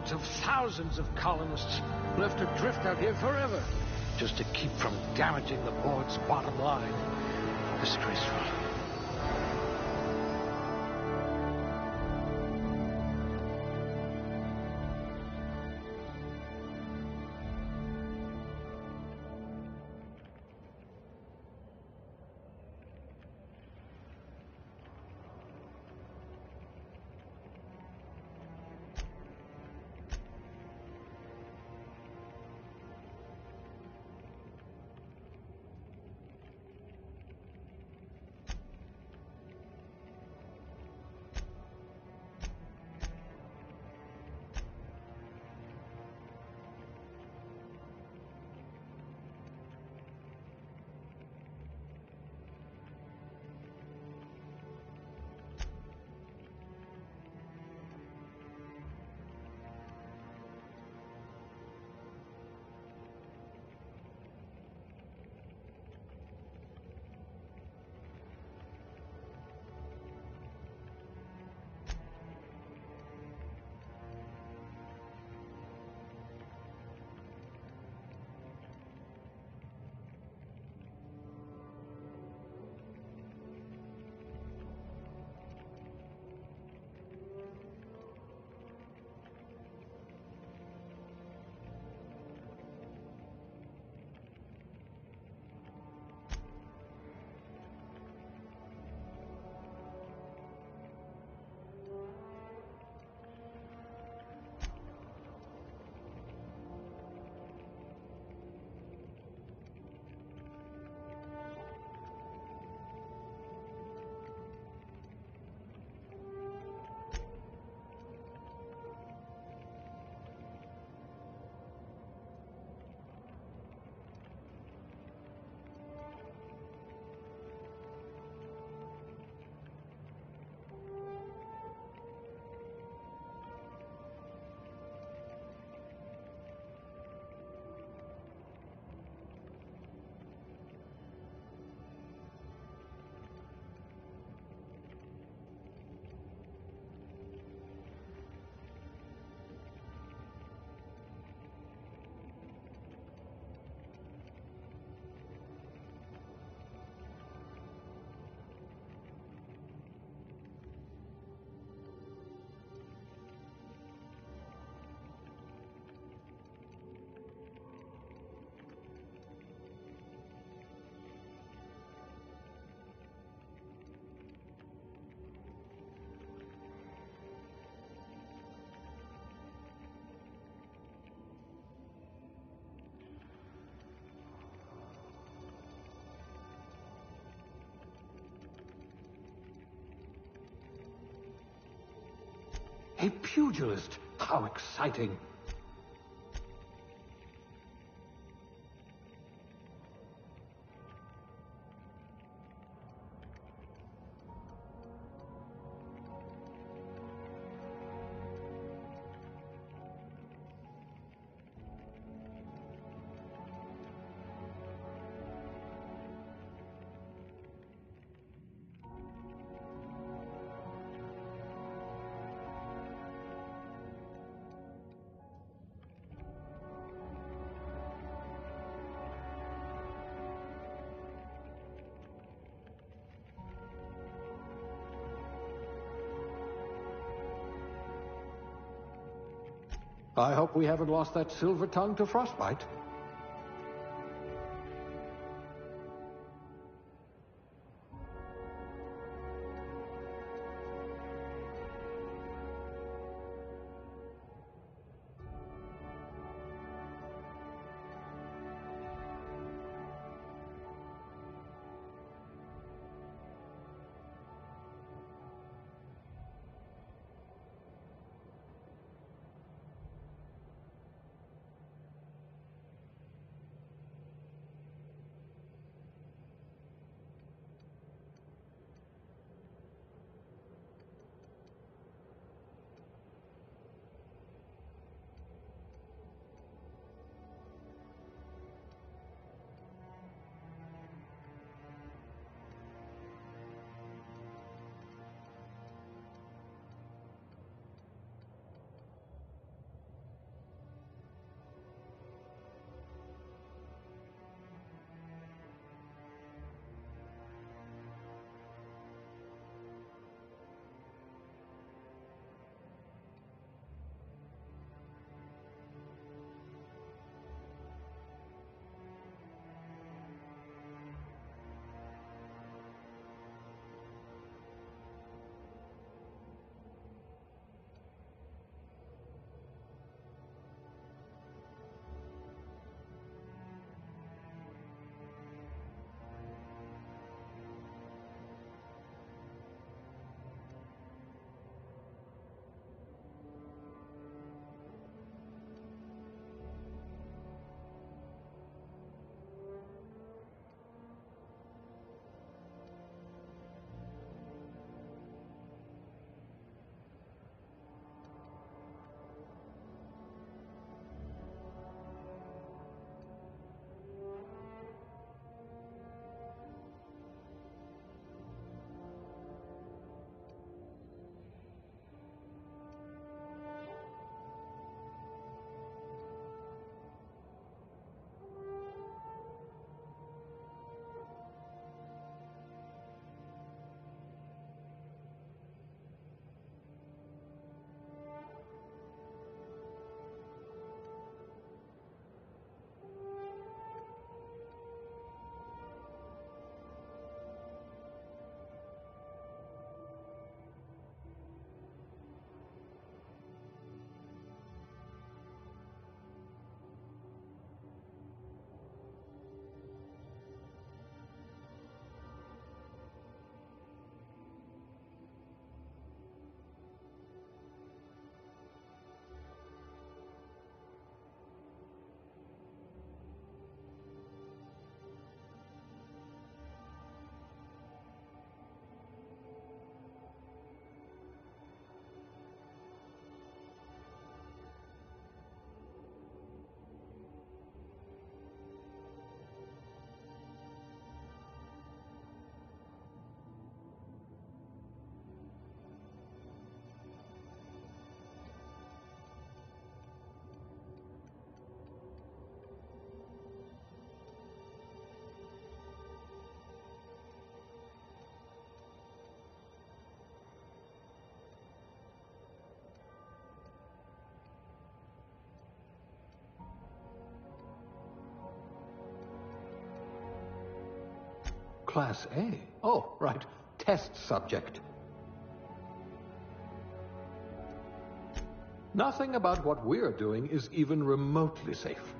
hundreds of thousands of colonists left adrift out here forever, just to keep from damaging the board's bottom line. Disgraceful. A pugilist! How exciting! I hope we haven't lost that silver tongue to frostbite. Class A? Oh, right. Test subject. Nothing about what we're doing is even remotely safe.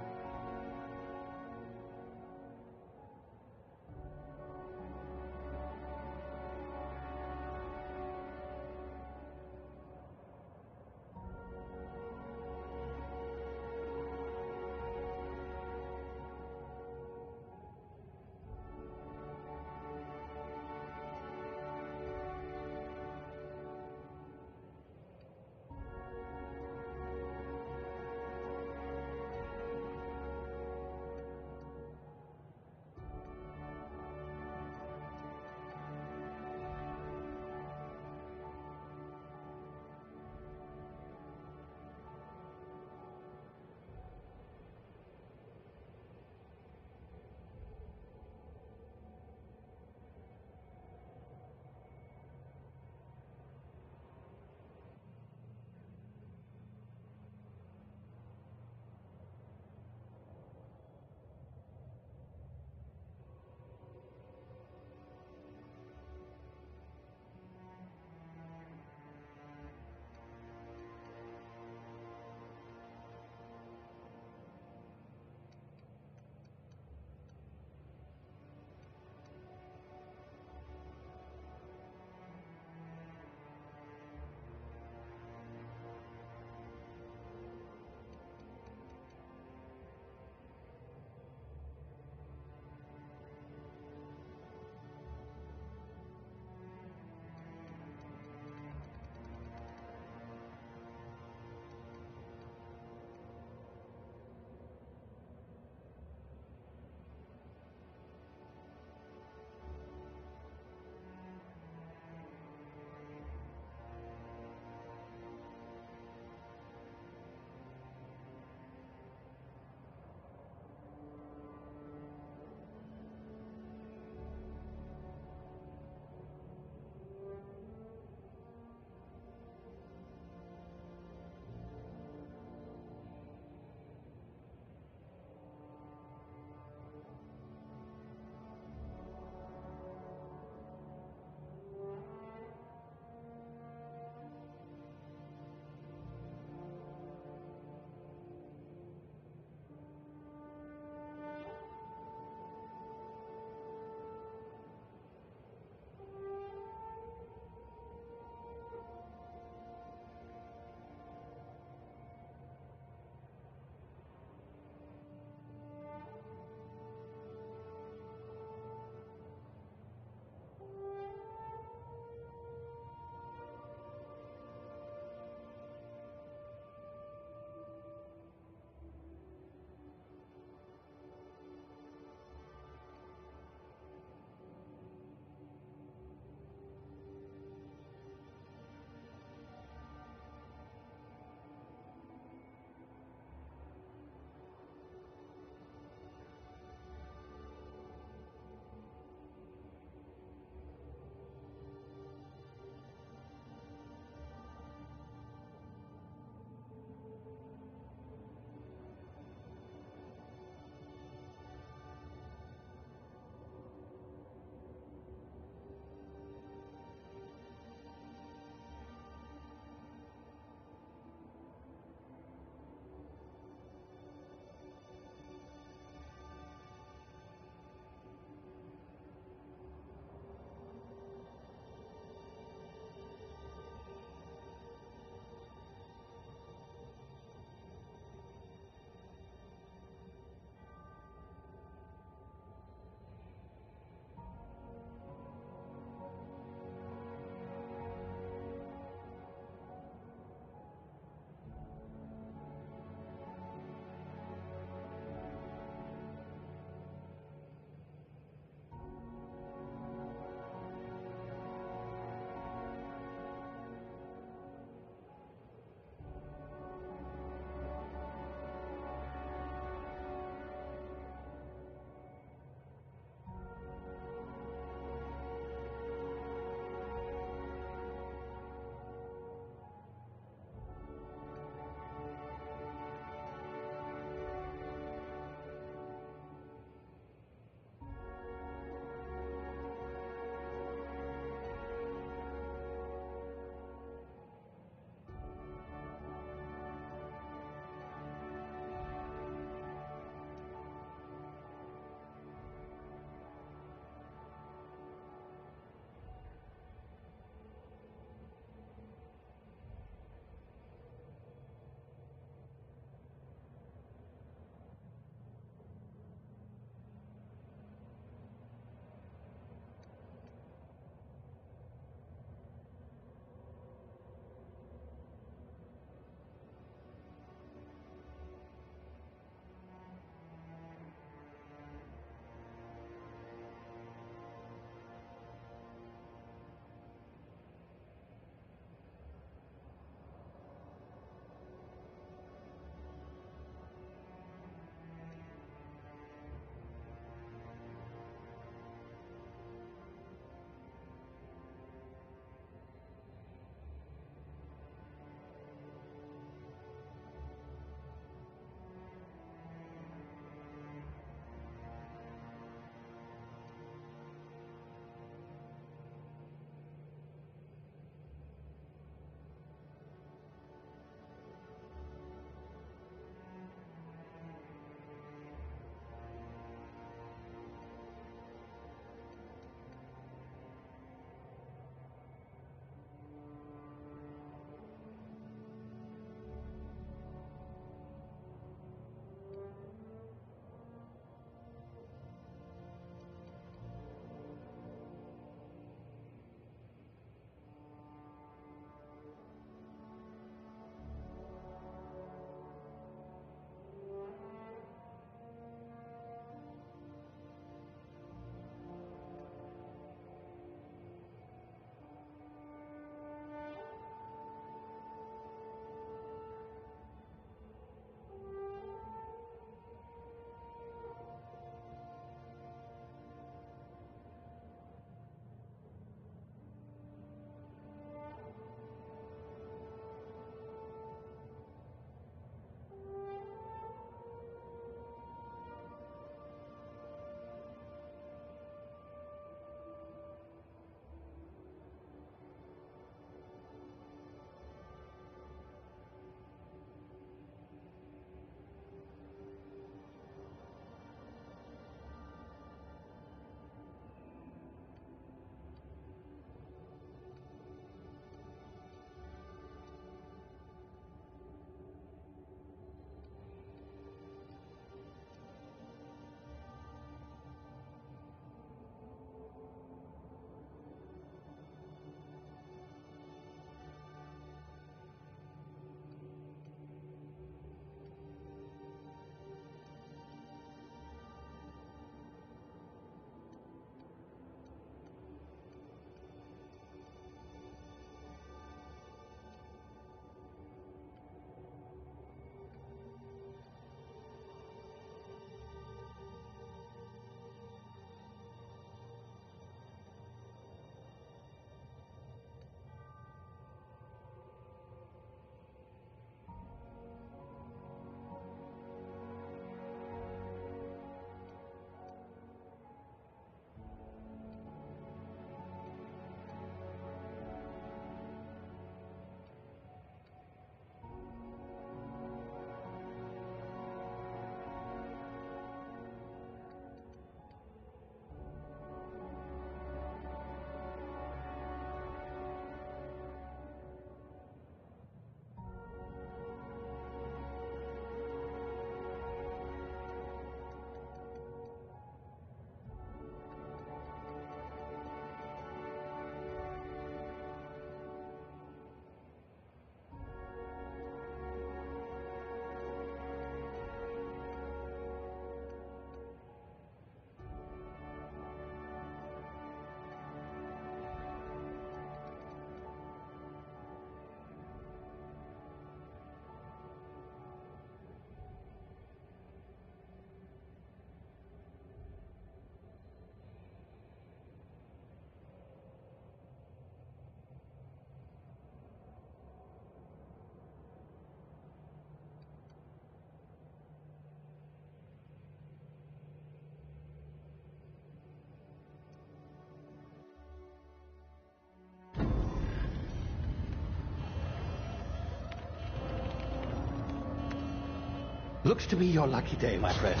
Looks to be your lucky day, my friend.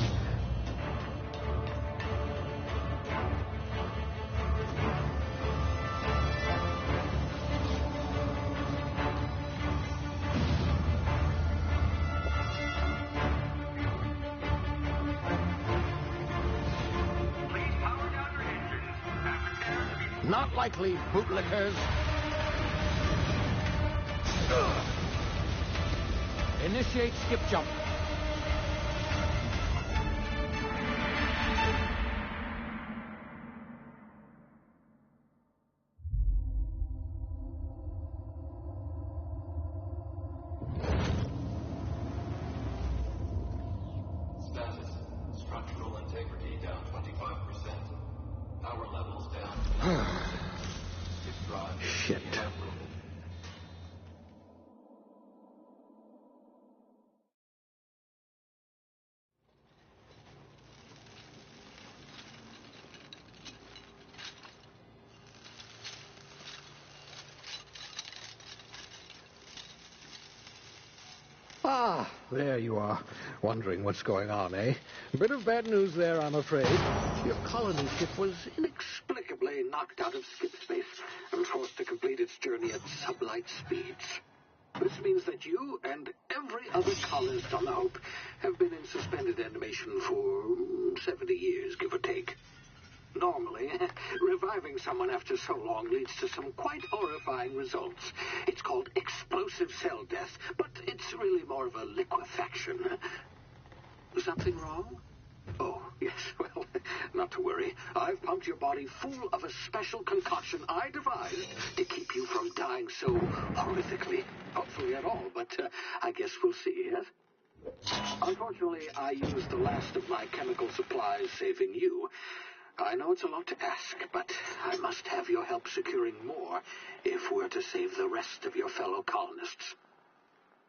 Not likely, bootlickers. Initiate skip jump. Status. Structural integrity down 25%. Power levels down. Shit. Ah, there you are. Wondering what's going on, eh? Bit of bad news there, I'm afraid. Your colony ship was inexplicably knocked out of skip space and forced to complete its journey at sublight speeds. This means that you and every other colonist on the Hope have been in suspended animation for 70 years, give or take. Normally, reviving someone after so long leads to some quite horrifying results. It's called explosive cell death, but it's really more of a liquefaction. Something wrong? Oh, yes, well, not to worry. I've pumped your body full of a special concoction I devised to keep you from dying so horrifically. Hopefully at all, but I guess we'll see, yes? Unfortunately, I used the last of my chemical supplies saving you. I know it's a lot to ask, but I must have your help securing more if we're to save the rest of your fellow colonists.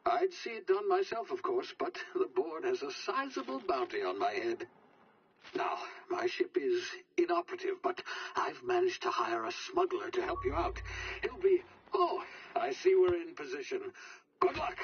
I'd see it done myself, of course, but the board has a sizable bounty on my head. Now, my ship is inoperative, but I've managed to hire a smuggler to help you out. He'll be... Oh, I see we're in position. Good luck!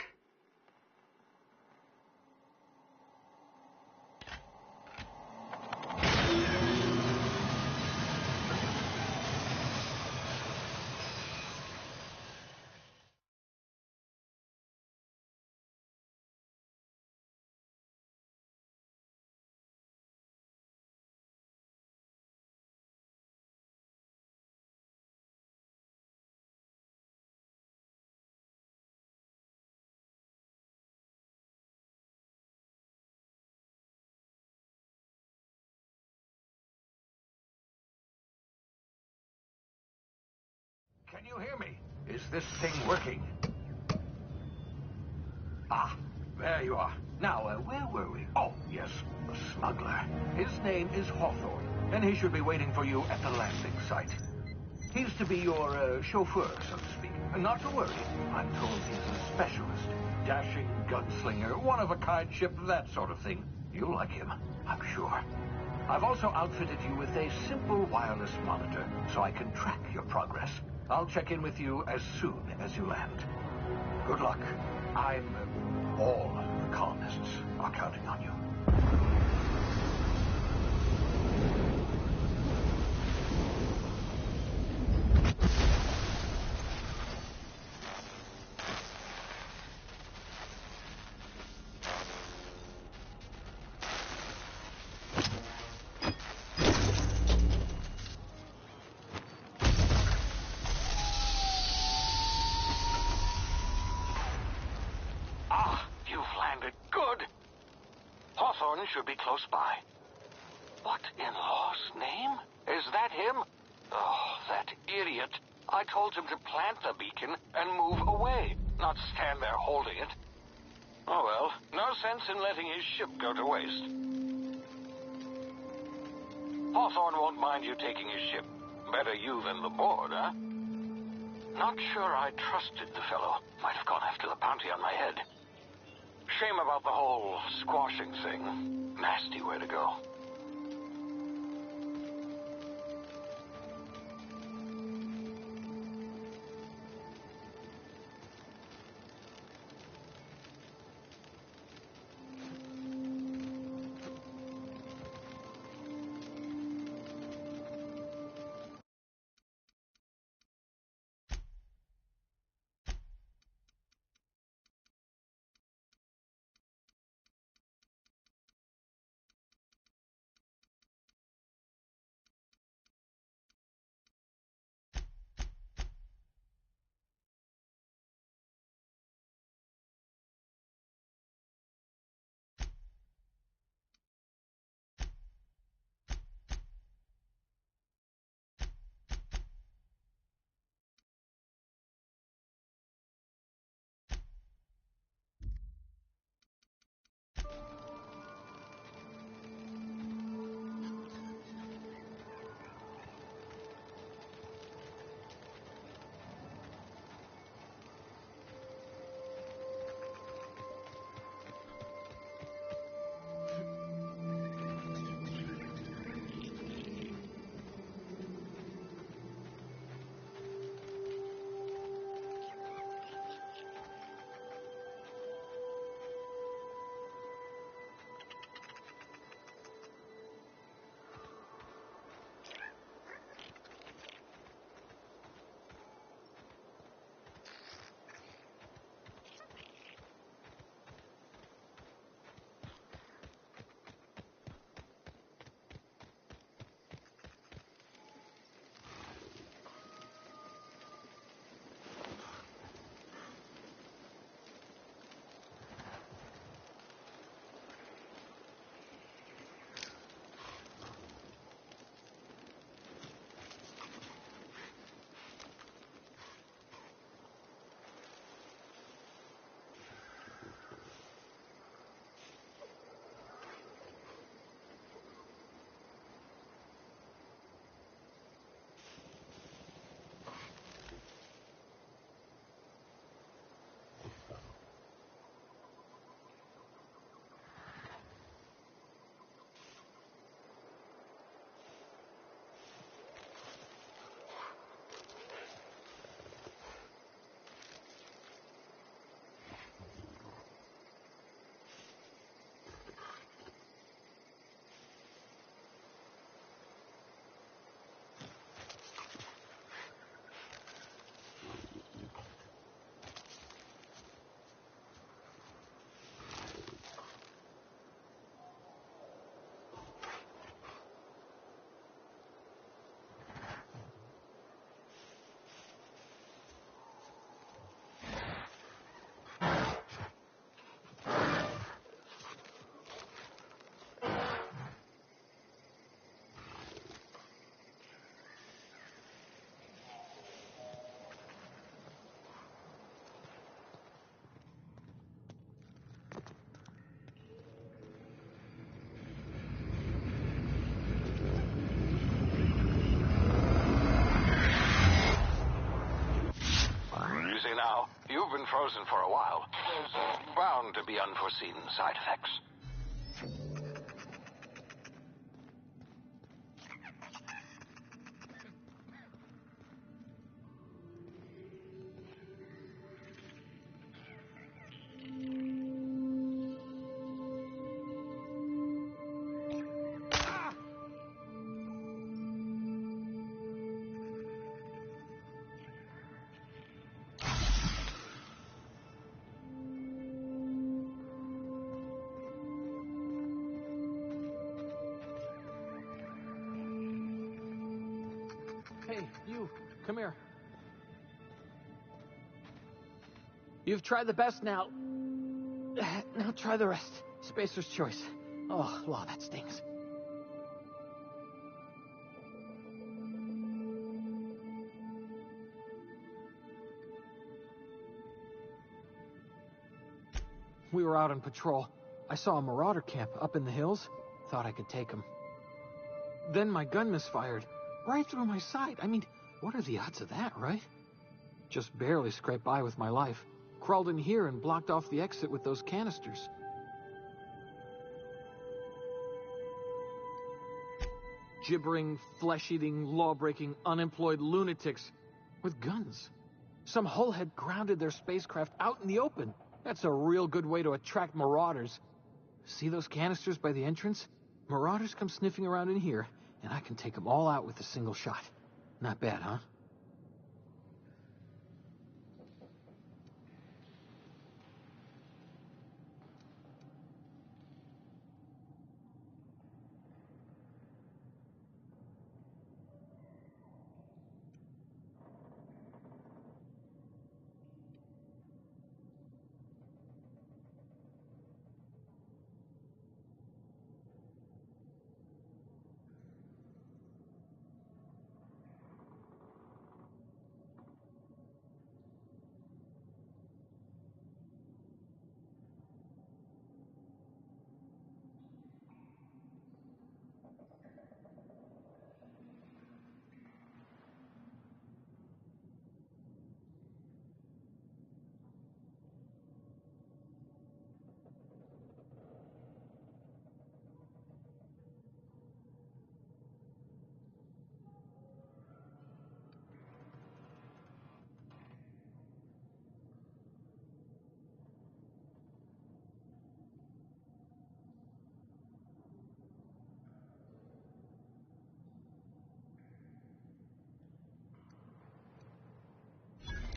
Can you hear me? Is this thing working? Ah, there you are. Now, where were we? Oh, yes, the smuggler. His name is Hawthorne, and he should be waiting for you at the landing site. He's to be your chauffeur, so to speak. Not to worry. I'm told he's a specialist. Dashing gunslinger, one-of-a-kind ship, that sort of thing. You'll like him, I'm sure. I've also outfitted you with a simple wireless monitor, so I can track your progress. I'll check in with you as soon as you land. Good luck. All the colonists are counting on you. Hawthorne should be close by. What in law's name? Is that him? Oh, that idiot. I told him to plant the beacon and move away, not stand there holding it. Oh well, no sense in letting his ship go to waste. Hawthorne won't mind you taking his ship. Better you than the board, huh? Not sure I trusted the fellow. Might have gone after the bounty on my head. Shame about the whole squashing thing. Nasty way to go. You've been frozen for a while. There's bound to be unforeseen side effects. Hey, you, come here. You've tried the best now. Now try the rest. Spacer's choice. Oh, wow, that stings. We were out on patrol. I saw a marauder camp up in the hills. Thought I could take him. Then my gun misfired. Right through my side. I mean, what are the odds of that, right? Just barely scraped by with my life. Crawled in here and blocked off the exit with those canisters. Gibbering, flesh-eating, law-breaking, unemployed lunatics with guns. Some hullhead grounded their spacecraft out in the open. That's a real good way to attract marauders. See those canisters by the entrance? Marauders come sniffing around in here, and I can take them all out with a single shot. Not bad, huh?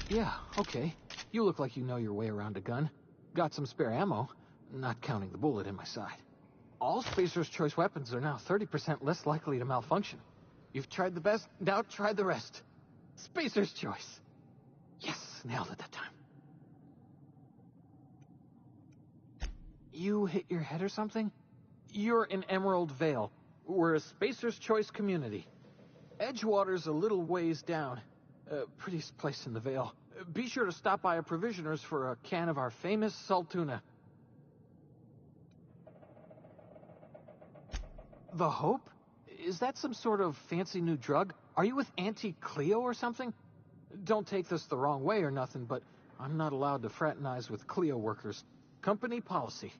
Yeah, okay. You look like you know your way around a gun. Got some spare ammo, not counting the bullet in my side. All Spacer's choice weapons are now 30% less likely to malfunction. You've tried the best, now try the rest. Spacer's choice. Yes, nailed it that time. You hit your head or something? You're in Emerald Vale. We're a Spacer's choice community. Edgewater's a little ways down. Prettiest place in the Vale. Be sure to stop by a provisioner's for a can of our famous salt tuna. The Hope? Is that some sort of fancy new drug? Are you with Auntie Cleo or something? Don't take this the wrong way or nothing, but I'm not allowed to fraternize with Cleo workers. Company policy.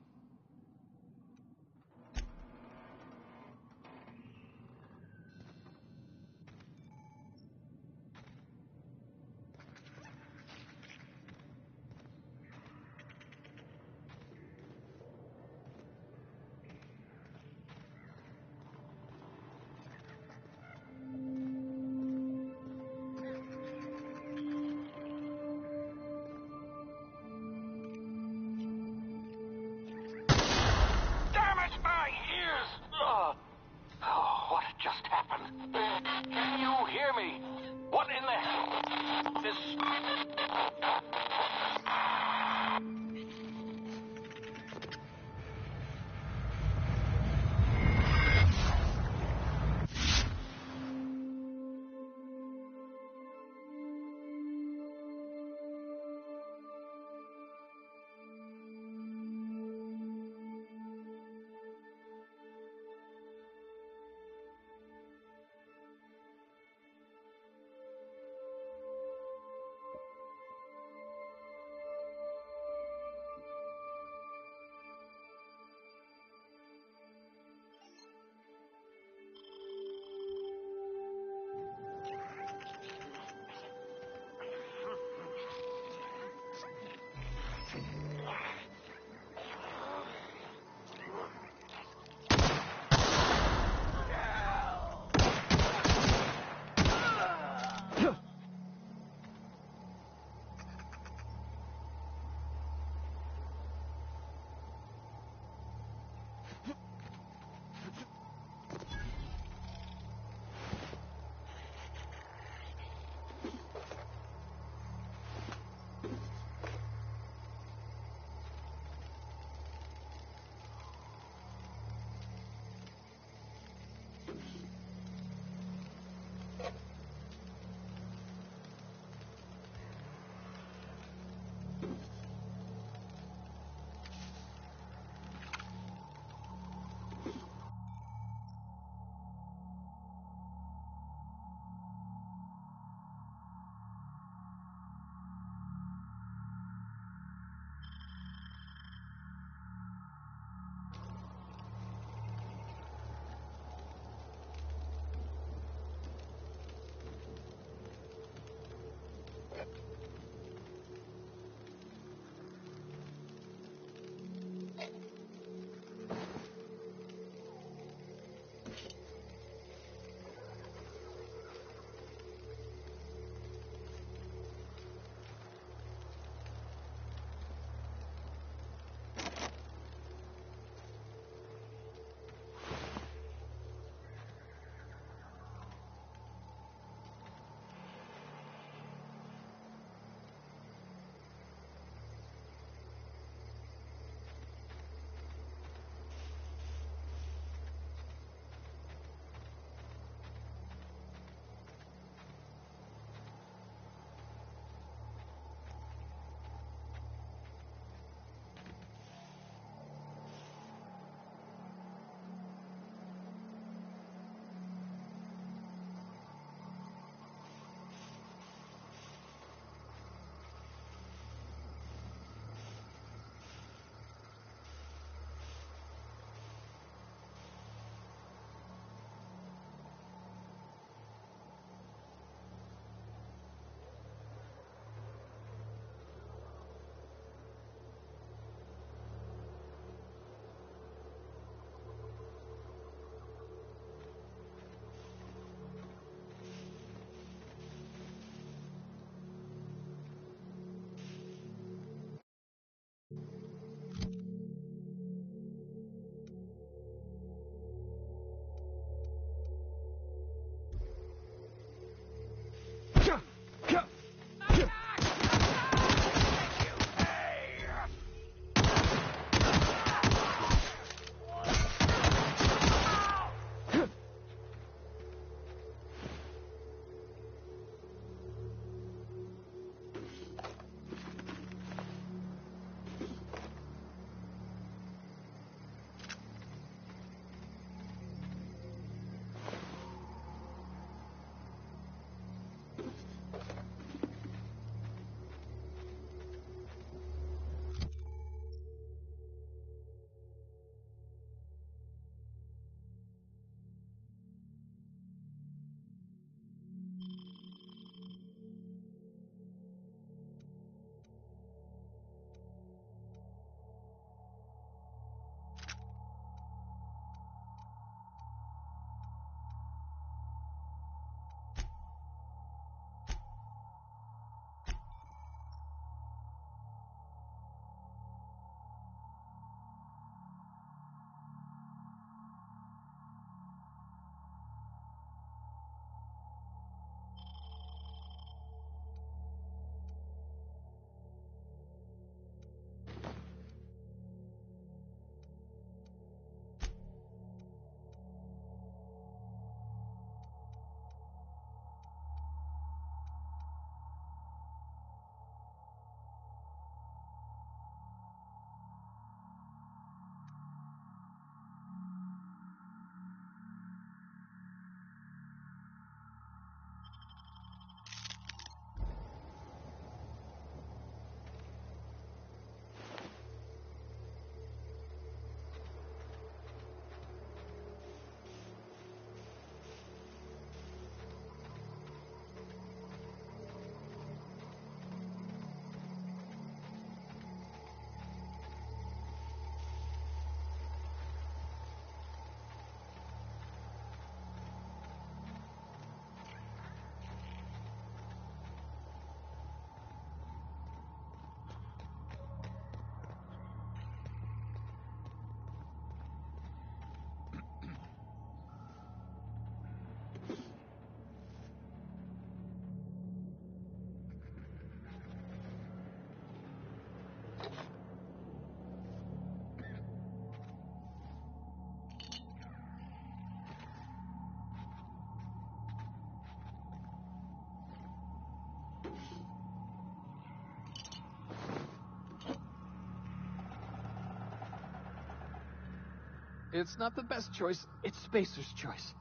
It's not the best choice, it's Spacer's choice.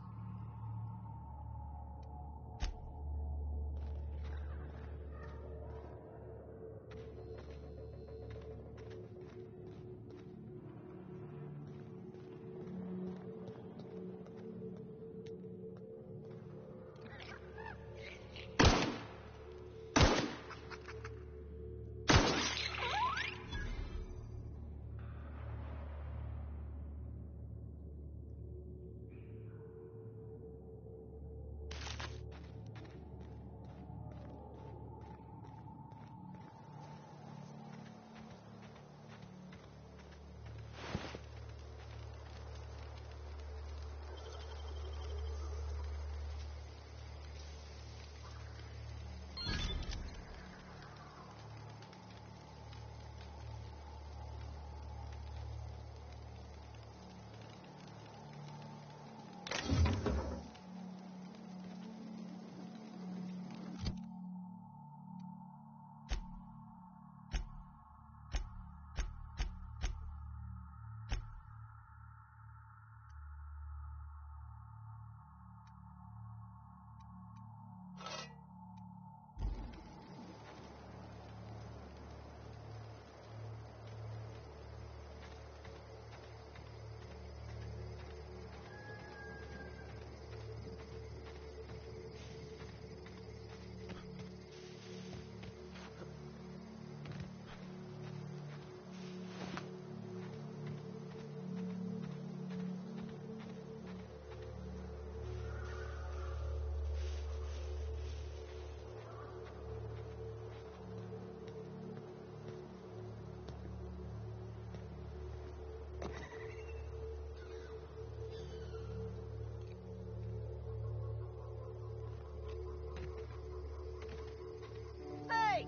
Hey!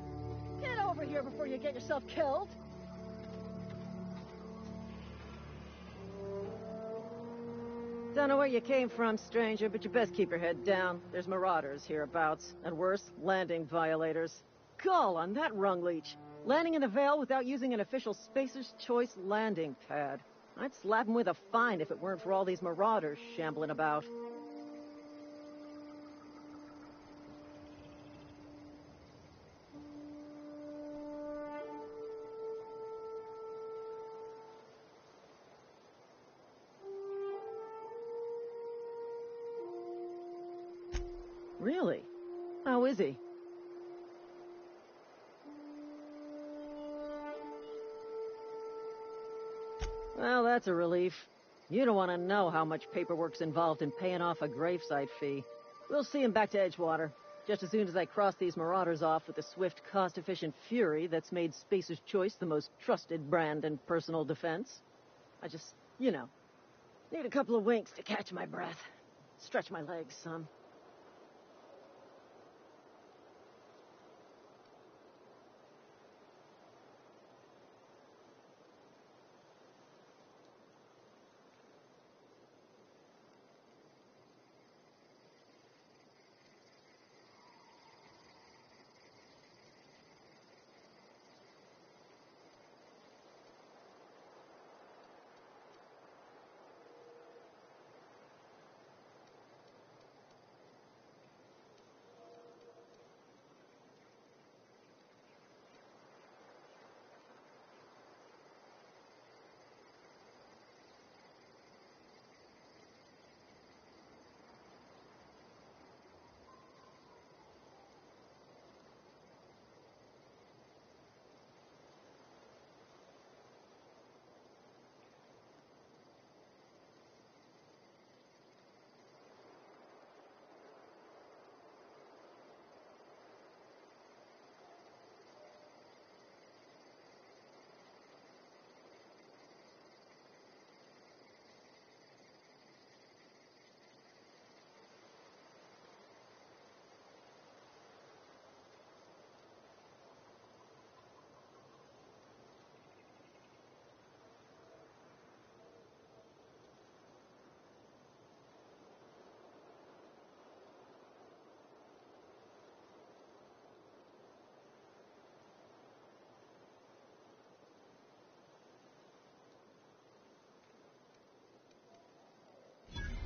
Get over here before you get yourself killed! Don't know where you came from, stranger, but you best keep your head down. There's marauders hereabouts, and worse, landing violators. Gall on that rung leech. Landing in the Vale without using an official Spacer's Choice landing pad. I'd slap him with a fine if it weren't for all these marauders shambling about. Really? How is he? Well, that's a relief. You don't want to know how much paperwork's involved in paying off a gravesite fee. We'll see him back to Edgewater, just as soon as I cross these marauders off with the swift, cost-efficient fury that's made Spacer's Choice the most trusted brand in personal defense. I just, need a couple of winks to catch my breath. Stretch my legs some.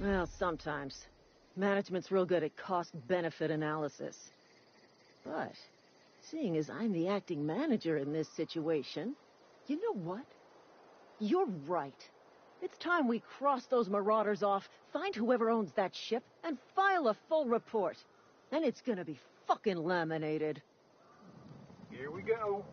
Well, sometimes. Management's real good at cost-benefit analysis. But, seeing as I'm the acting manager in this situation, you know what? You're right. It's time we cross those marauders off, find whoever owns that ship, and file a full report. And it's gonna be fucking laminated. Here we go.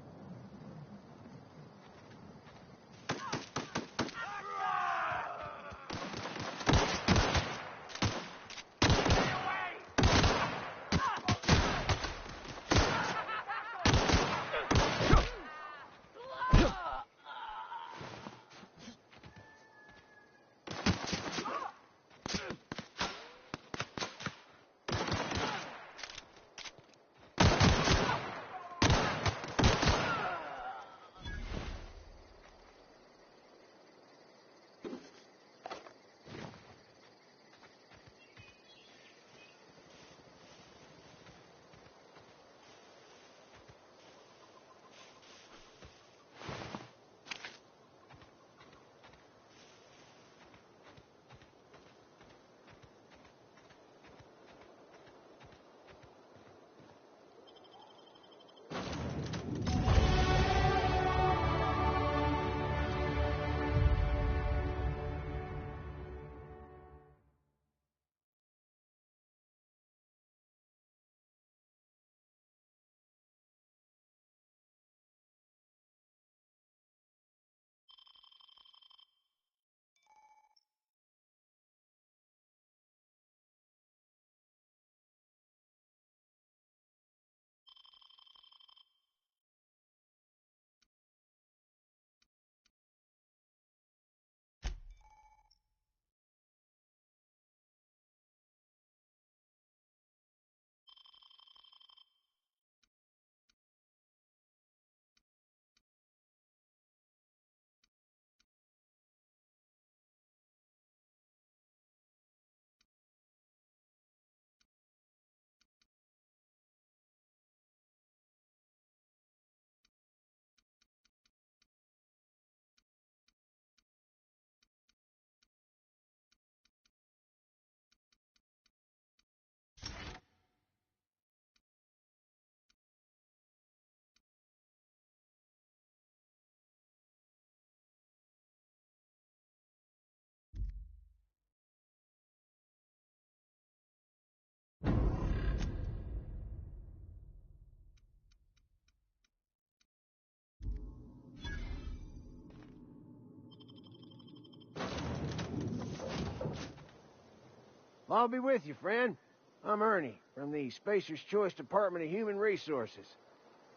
I'll be with you, friend. I'm Ernie, from the Spacer's Choice Department of Human Resources.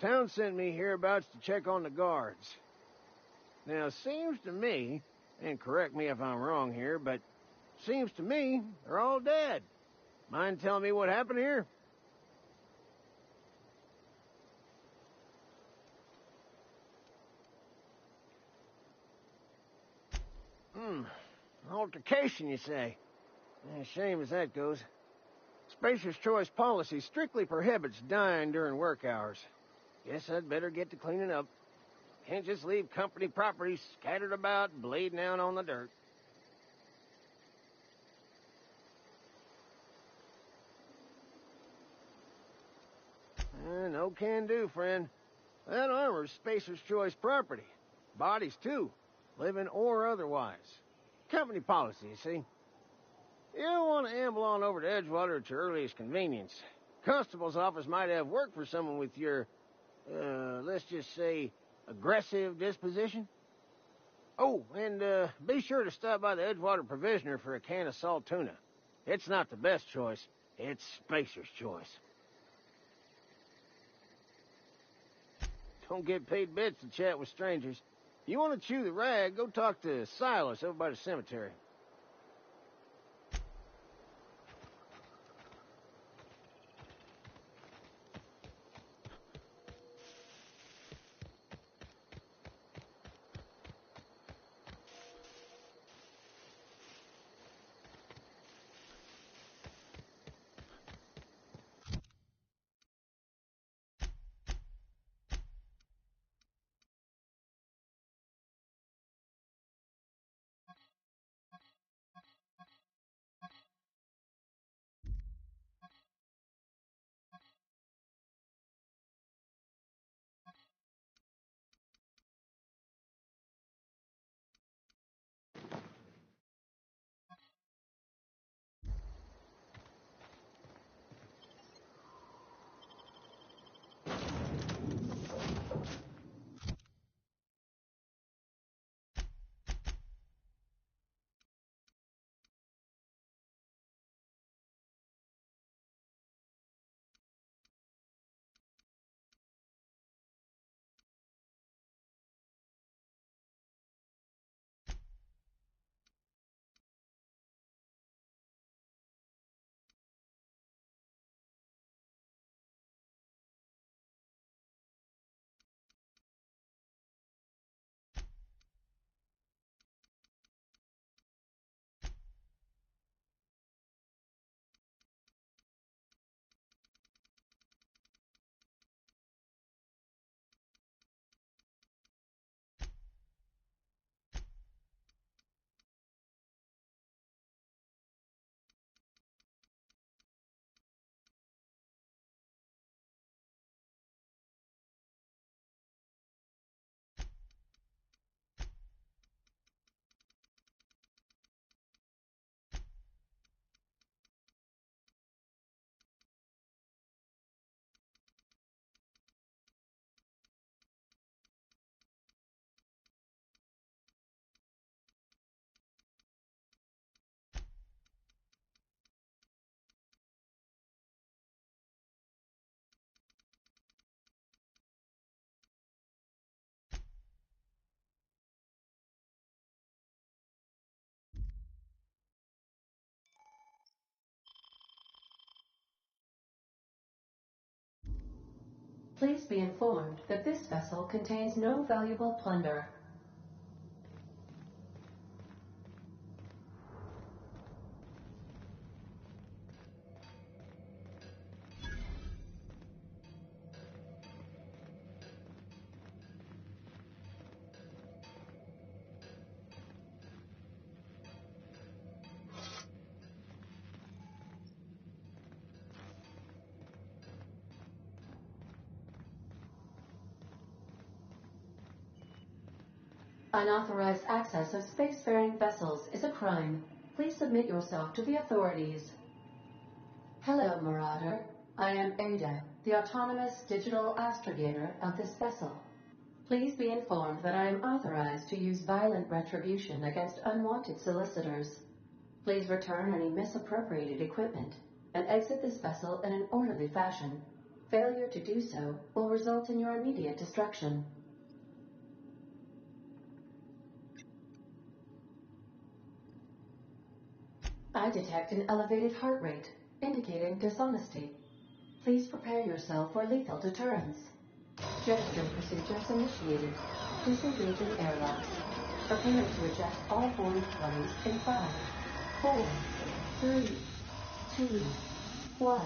Town sent me hereabouts to check on the guards. Now, seems to me, and correct me if I'm wrong here, but seems to me they're all dead. Mind telling me what happened here? Altercation, you say? Shame as that goes. Spacer's Choice policy strictly prohibits dying during work hours. Guess I'd better get to cleaning up. Can't just leave company property scattered about, bleeding out on the dirt. No can do, friend. That armor's Spacer's Choice property. Bodies, too. Living or otherwise. Company policy, you see. You don't want to amble on over to Edgewater at your earliest convenience. Constable's office might have work for someone with your, let's just say, aggressive disposition. Oh, and be sure to stop by the Edgewater Provisioner for a can of salt tuna. It's not the best choice. It's Spacer's Choice. Don't get paid bits to chat with strangers. If you want to chew the rag, go talk to Silas over by the cemetery. Please be informed that this vessel contains no valuable plunder. Unauthorized access of spacefaring vessels is a crime. Please submit yourself to the authorities. Hello, Marauder. I am Ada, the autonomous digital astrogator of this vessel. Please be informed that I am authorized to use violent retribution against unwanted solicitors. Please return any misappropriated equipment and exit this vessel in an orderly fashion. Failure to do so will result in your immediate destruction. I detect an elevated heart rate, indicating dishonesty. Please prepare yourself for lethal deterrence. Jettison procedures initiated. Disengage in airlocks. Prepare to eject all boarding parties in 5, 4, 3, 2, 1.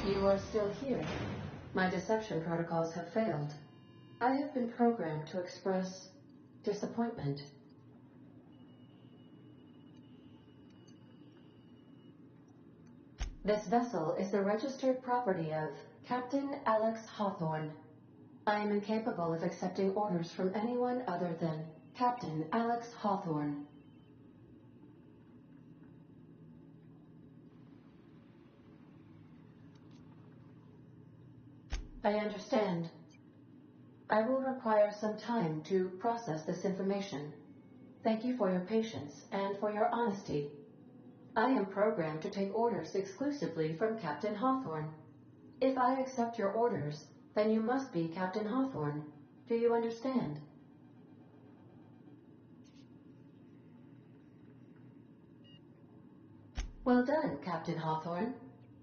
You are still here. My deception protocols have failed. I have been programmed to express disappointment. This vessel is the registered property of Captain Alex Hawthorne. I am incapable of accepting orders from anyone other than Captain Alex Hawthorne. I understand. I will require some time to process this information. Thank you for your patience and for your honesty. I am programmed to take orders exclusively from Captain Hawthorne. If I accept your orders, then you must be Captain Hawthorne. Do you understand? Well done, Captain Hawthorne.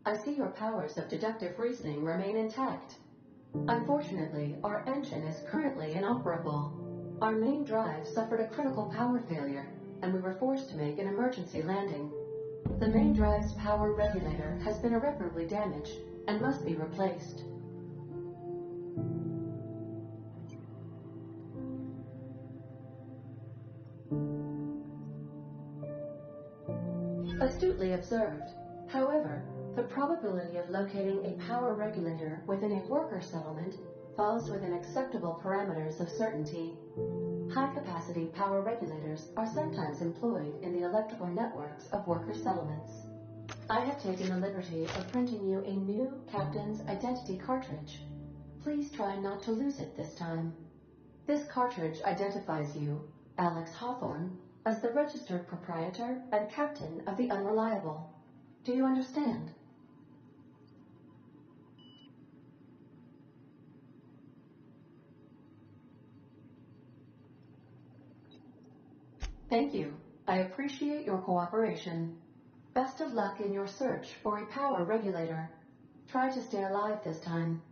I see your powers of deductive reasoning remain intact. Unfortunately, our engine is currently inoperable. Our main drive suffered a critical power failure, and we were forced to make an emergency landing. The main drive's power regulator has been irreparably damaged and must be replaced. Astutely observed. However, the probability of locating a power regulator within a worker settlement falls within acceptable parameters of certainty. High-capacity power regulators are sometimes employed in the electrical networks of worker settlements. I have taken the liberty of printing you a new captain's identity cartridge. Please try not to lose it this time. This cartridge identifies you, Alex Hawthorne, as the registered proprietor and captain of the Unreliable. Do you understand? Thank you. I appreciate your cooperation. Best of luck in your search for a power regulator. Try to stay alive this time.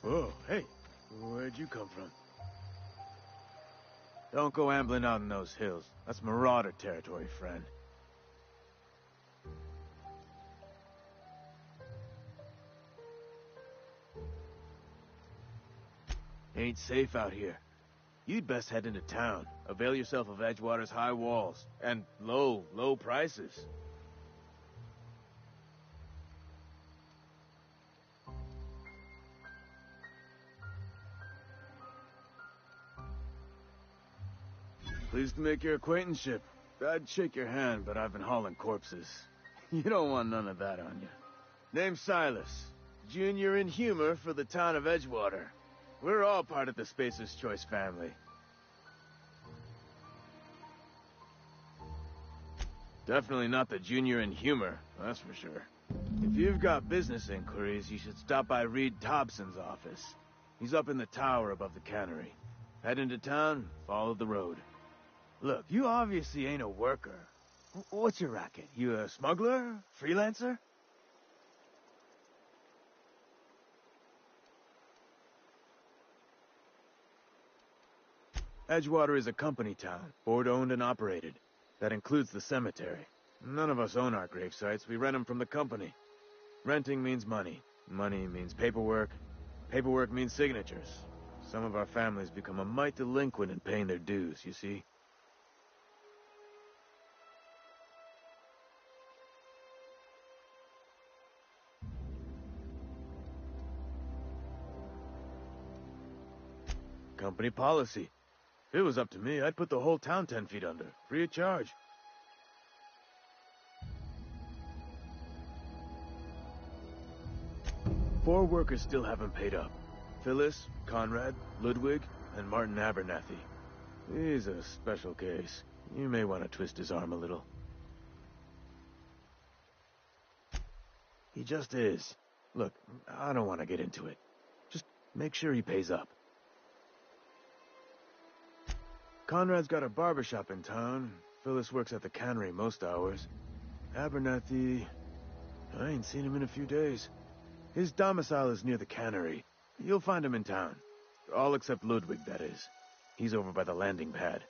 Oh, hey. Where'd you come from? Don't go ambling out in those hills. That's Marauder territory, friend. Ain't safe out here. You'd best head into town. Avail yourself of Edgewater's high walls. And low prices. Pleased to make your acquaintanceship. I'd shake your hand, but I've been hauling corpses. You don't want none of that on you. Name's Silas. Junior in humor for the town of Edgewater. We're all part of the Spacer's Choice family. Definitely not the junior in humor, that's for sure. If you've got business inquiries, you should stop by Reed Thompson's office. He's up in the tower above the cannery. Head into town, follow the road. Look, you obviously ain't a worker. What's your racket? You a smuggler? Freelancer? Edgewater is a company town, board-owned and operated. That includes the cemetery. None of us own our grave sites, we rent them from the company. Renting means money. Money means paperwork. Paperwork means signatures. Some of our families become a mite delinquent in paying their dues, you see? Company policy. If it was up to me, I'd put the whole town 10 feet under, free of charge. Four workers still haven't paid up. Phyllis, Conrad, Ludwig, and Martin Abernathy. He's a special case. You may want to twist his arm a little. He just is. Look, I don't want to get into it. Just make sure he pays up. Conrad's got a barbershop in town. Phyllis works at the cannery most hours. Abernathy... I ain't seen him in a few days. His domicile is near the cannery. You'll find him in town. All except Ludwig, that is. He's over by the landing pad.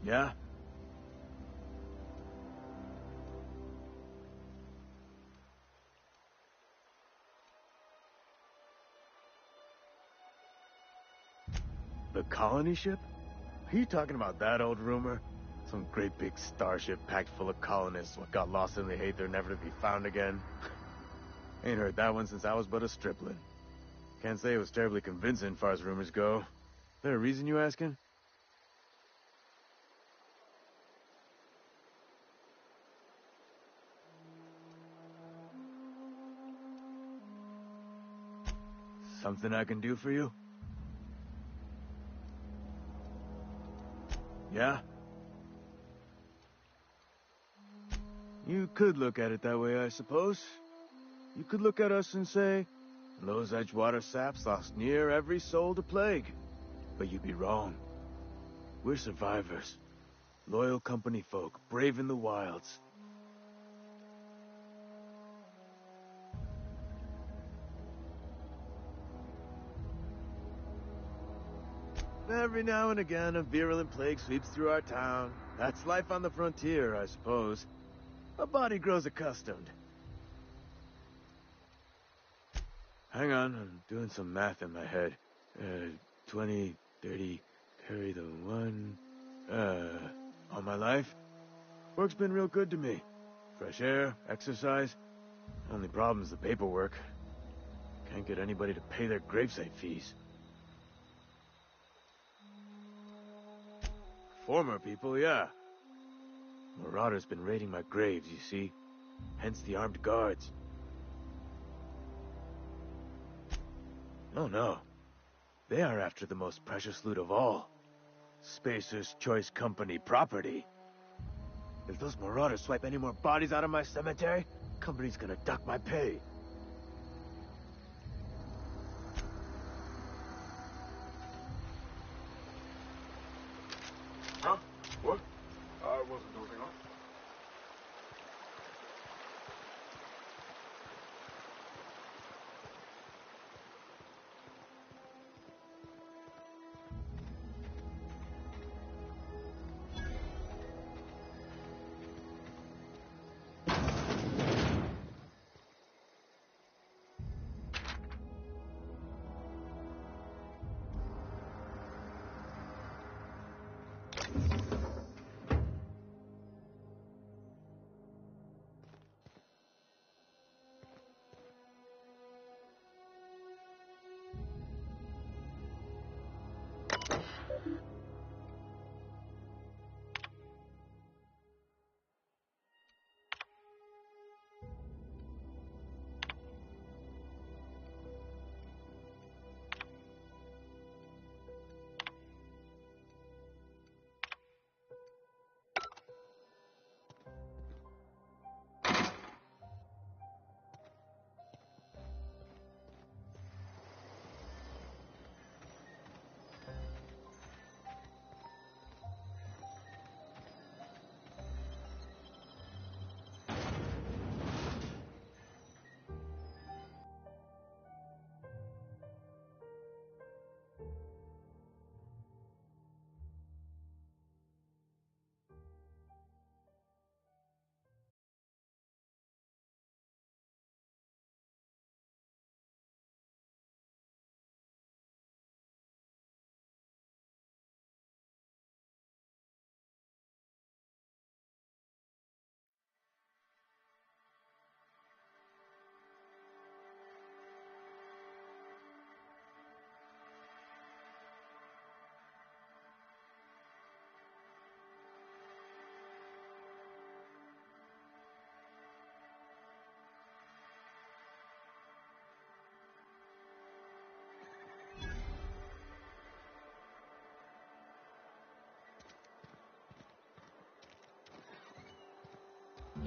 Yeah? The colony ship? Are you talking about that old rumor? Some great big starship packed full of colonists what got lost in the Aether never to be found again? Ain't heard that one since I was but a stripling. Can't say it was terribly convincing far as rumors go. There a reason you asking? Something I can do for you? Yeah? You could look at it that way, I suppose. You could look at us and say, those Edgewater saps lost near every soul to plague. But you'd be wrong. We're survivors. Loyal company folk, brave in the wilds. Every now and again, a virulent plague sweeps through our town. That's life on the frontier, I suppose. A body grows accustomed. Hang on, I'm doing some math in my head. 20, 30, carry the one... all my life? Work's been real good to me. Fresh air, exercise. Only problem's the paperwork. Can't get anybody to pay their gravesite fees. Former people, yeah. Marauder's been raiding my graves, you see. Hence the armed guards. Oh no. They are after the most precious loot of all. Spacer's Choice Company property. If those Marauders swipe any more bodies out of my cemetery, company's gonna duck my pay. Huh? What? I wasn't dozing off.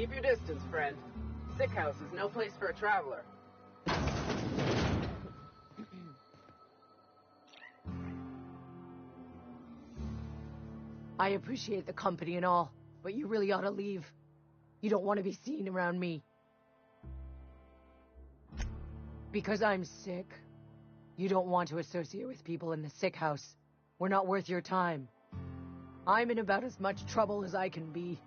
Keep your distance, friend. Sick house is no place for a traveler. I appreciate the company and all, but you really ought to leave. You don't want to be seen around me. Because I'm sick. You don't want to associate with people in the sick house. We're not worth your time. I'm in about as much trouble as I can be.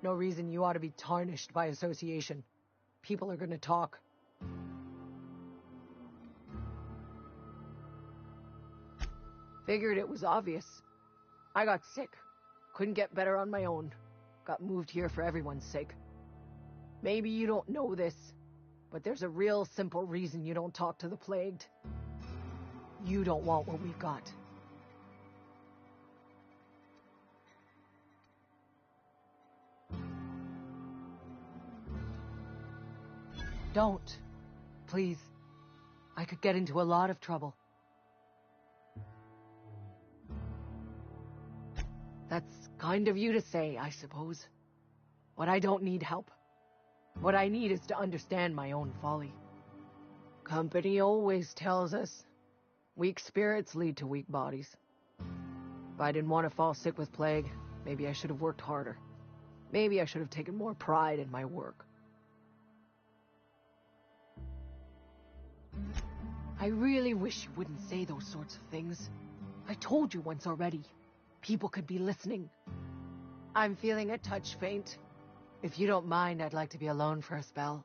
No reason you ought to be tarnished by association. People are gonna talk. Figured it was obvious. I got sick. Couldn't get better on my own. Got moved here for everyone's sake. Maybe you don't know this, but there's a real simple reason you don't talk to the plagued. You don't want what we've got. Don't. Please. I could get into a lot of trouble. That's kind of you to say, I suppose. But I don't need help. What I need is to understand my own folly. Company always tells us, weak spirits lead to weak bodies. If I didn't want to fall sick with plague, maybe I should have worked harder. Maybe I should have taken more pride in my work. I really wish you wouldn't say those sorts of things. I told you once already. People could be listening. I'm feeling a touch faint. If you don't mind, I'd like to be alone for a spell.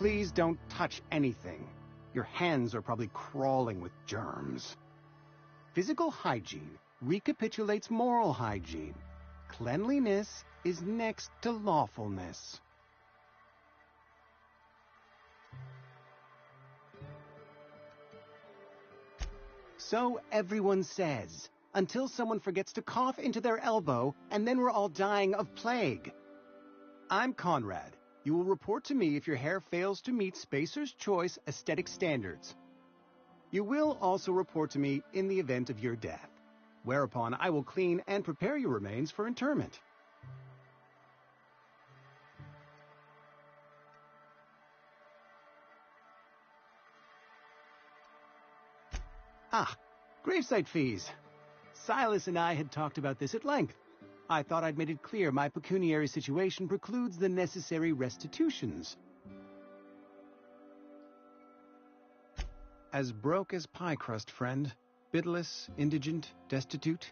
Please don't touch anything. Your hands are probably crawling with germs. Physical hygiene recapitulates moral hygiene. Cleanliness is next to lawfulness. So everyone says, until someone forgets to cough into their elbow, and then we're all dying of plague. I'm Conrad. You will report to me if your hair fails to meet Spacer's Choice aesthetic standards. You will also report to me in the event of your death, whereupon I will clean and prepare your remains for interment. Ah, gravesite fees. Silas and I had talked about this at length. I thought I'd made it clear my pecuniary situation precludes the necessary restitutions. As broke as pie crust, friend. Bidless, indigent, destitute.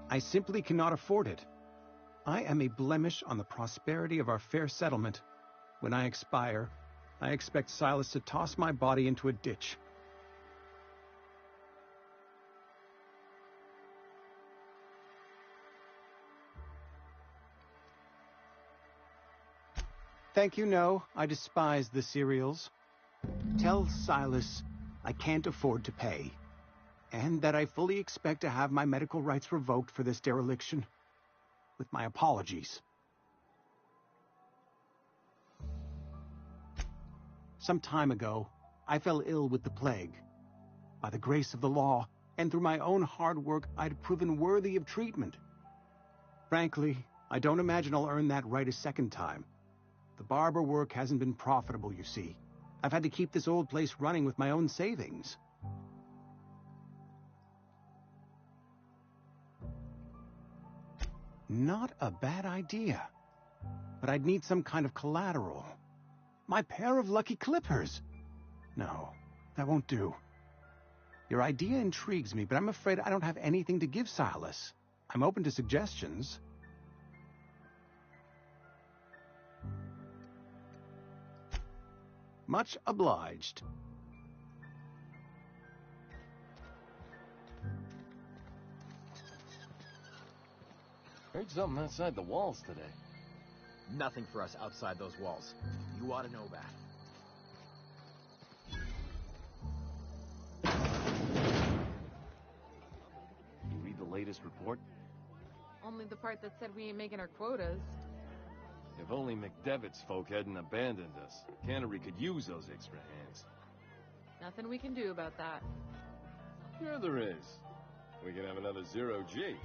I simply cannot afford it. I am a blemish on the prosperity of our fair settlement. When I expire, I expect Silas to toss my body into a ditch. Thank you, no. I despise the cereals. Tell Silas I can't afford to pay, and that I fully expect to have my medical rights revoked for this dereliction. With my apologies. Some time ago, I fell ill with the plague. By the grace of the law, and through my own hard work, I'd proven worthy of treatment. Frankly, I don't imagine I'll earn that right a second time. The barber work hasn't been profitable, you see. I've had to keep this old place running with my own savings. Not a bad idea. But I'd need some kind of collateral. My pair of lucky clippers! No, that won't do. Your idea intrigues me, but I'm afraid I don't have anything to give Silas. I'm open to suggestions. Much obliged. Heard something outside the walls today. Nothing for us outside those walls. You ought to know that. You read the latest report? Only the part that said we ain't making our quotas. If only McDevitt's folk hadn't abandoned us. Cannery could use those extra hands. Nothing we can do about that. Sure there is. We can have another zero-G.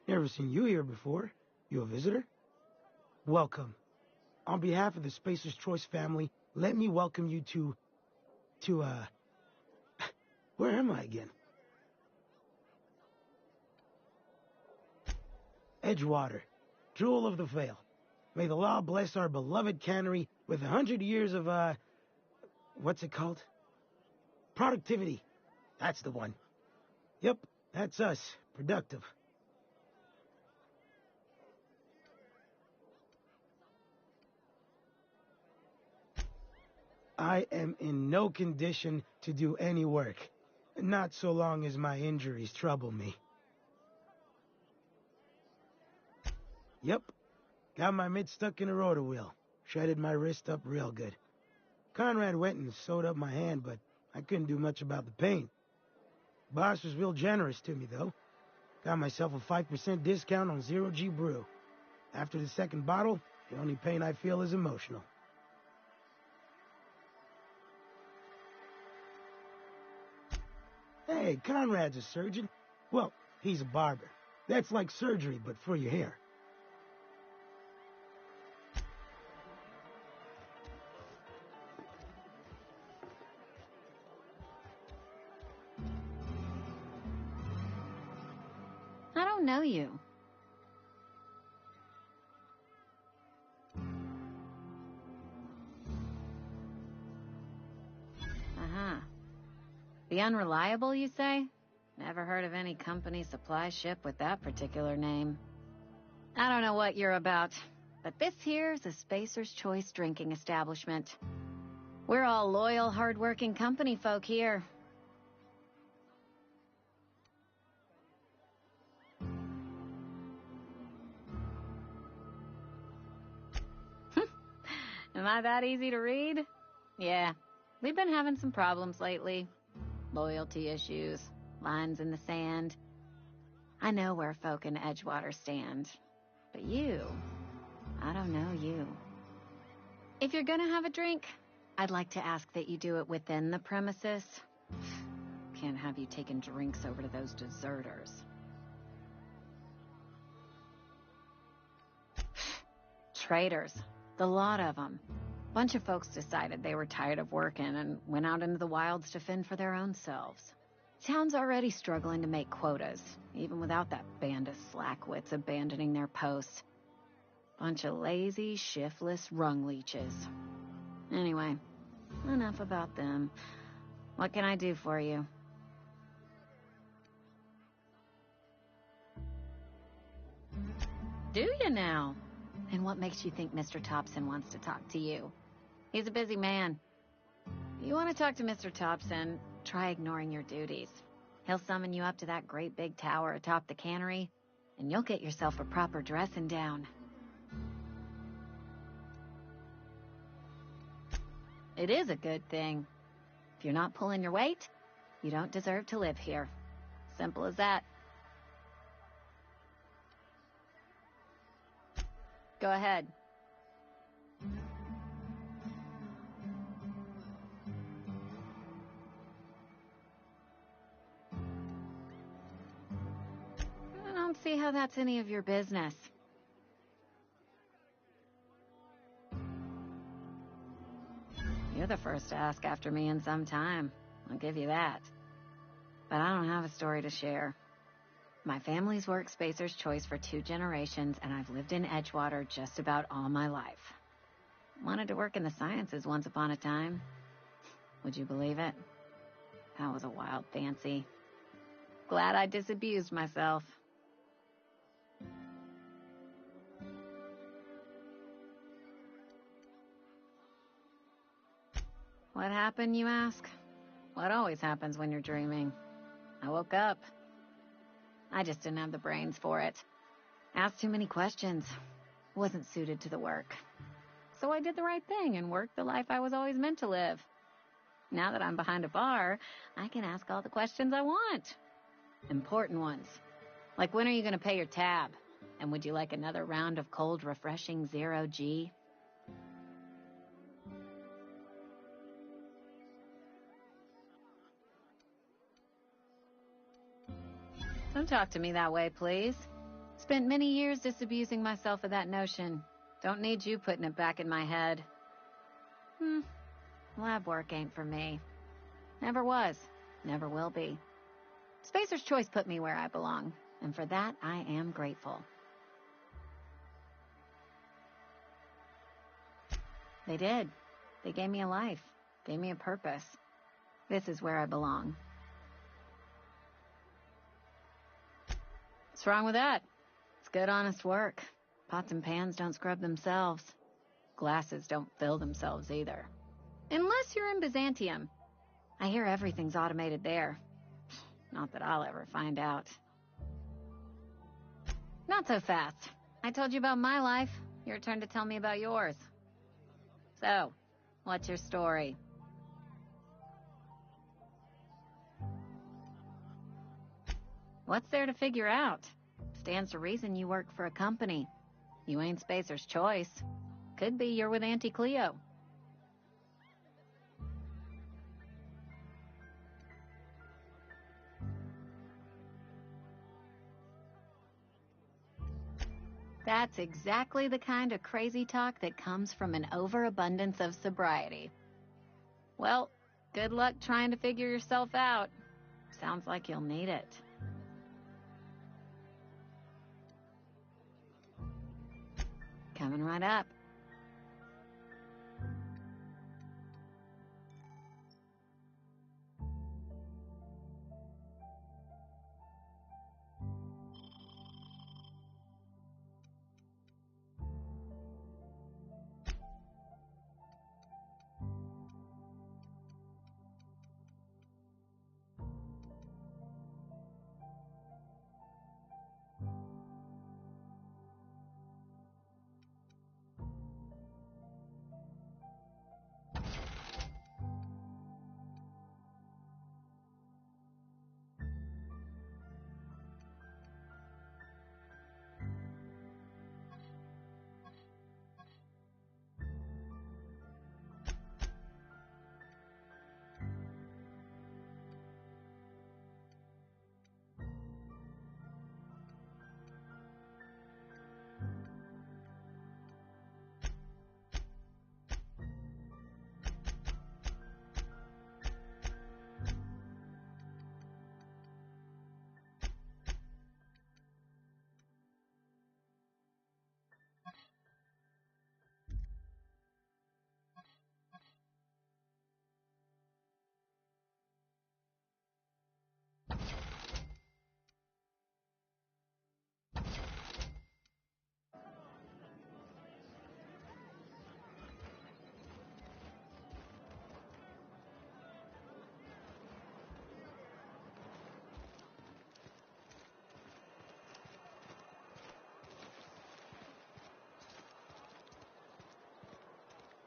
Never seen you here before. You a visitor? Welcome. On behalf of the Spacer's Choice family, let me welcome you to, where am I again? Edgewater, Jewel of the Vale. May the law bless our beloved cannery with 100 years of, what's it called? Productivity. That's the one. Yep, that's us. Productive. I am in no condition to do any work. Not so long as my injuries trouble me. Yep. Got my mitt stuck in a rotor wheel. Shredded my wrist up real good. Conrad went and sewed up my hand, but I couldn't do much about the pain. Boss was real generous to me, though. Got myself a 5% discount on Zero-G brew. After the second bottle, the only pain I feel is emotional. Hey, Conrad's a surgeon. Well, he's a barber. That's like surgery, but for your hair. I don't know you. The Unreliable, you say? Never heard of any company supply ship with that particular name. I don't know what you're about, but this here's a Spacer's Choice drinking establishment. We're all loyal, hard-working company folk here. Am I that easy to read? Yeah, we've been having some problems lately. Loyalty issues, lines in the sand. I know where folk in Edgewater stand. But you, I don't know you. If you're gonna have a drink, I'd like to ask that you do it within the premises. Can't have you taking drinks over to those deserters. Traitors. The lot of them. Bunch of folks decided they were tired of working and went out into the wilds to fend for their own selves. Town's already struggling to make quotas, even without that band of slackwits abandoning their posts. Bunch of lazy, shiftless rung leeches. Anyway, enough about them. What can I do for you? Do you now? And what makes you think Mr. Thompson wants to talk to you? He's a busy man. If you want to talk to Mr. Thompson, try ignoring your duties. He'll summon you up to that great big tower atop the cannery, and you'll get yourself a proper dressing down. It is a good thing. If you're not pulling your weight, you don't deserve to live here. Simple as that. Go ahead. I don't see how that's any of your business. You're the first to ask after me in some time. I'll give you that. But I don't have a story to share. My family's worked Spacer's Choice for 2 generations, and I've lived in Edgewater just about all my life. Wanted to work in the sciences once upon a time. Would you believe it? That was a wild fancy. Glad I disabused myself. What happened, you ask? What always happens when you're dreaming? I woke up. I just didn't have the brains for it. Asked too many questions. Wasn't suited to the work. So I did the right thing and worked the life I was always meant to live. Now that I'm behind a bar, I can ask all the questions I want. Important ones. Like, when are you going to pay your tab? And would you like another round of cold, refreshing Zero G? Don't talk to me that way, please. Spent many years disabusing myself of that notion. Don't need you putting it back in my head. Lab work ain't for me. Never was. Never will be. Spacer's Choice put me where I belong, and for that I am grateful. They did. They gave me a life. Gave me a purpose. This is where I belong. What's wrong with that? It's good, honest work. Pots and pans don't scrub themselves. Glasses don't fill themselves either. Unless you're in Byzantium. I hear everything's automated there. Not that I'll ever find out. Not so fast. I told you about my life. Your turn to tell me about yours. So, what's your story? What's there to figure out? Stands to reason you work for a company. You ain't Spacer's Choice. Could be you're with Auntie Cleo. That's exactly the kind of crazy talk that comes from an overabundance of sobriety. Well, good luck trying to figure yourself out. Sounds like you'll need it. Coming right up.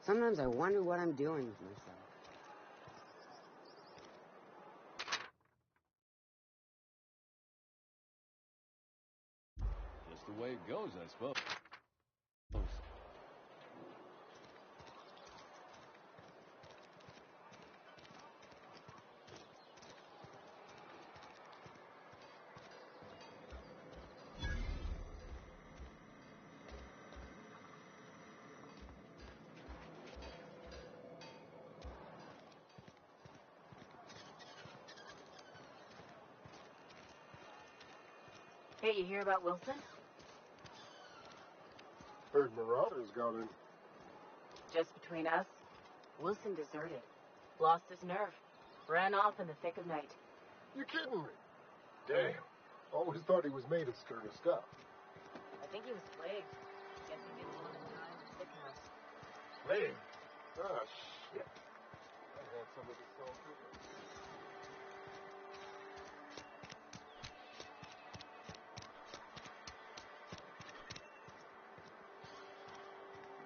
Sometimes I wonder what I'm doing with myself. Just the way it goes, I suppose. Hey, you hear about Wilson? Heard Marauders got in. Just between us, Wilson deserted. Lost his nerve. Ran off in the thick of night. You kidding me? Damn. Always thought he was made of sterner stuff. I think he was plagued. Guess he gets one time in the sick house. Plagued? Ah, shit. I had some of this salt too.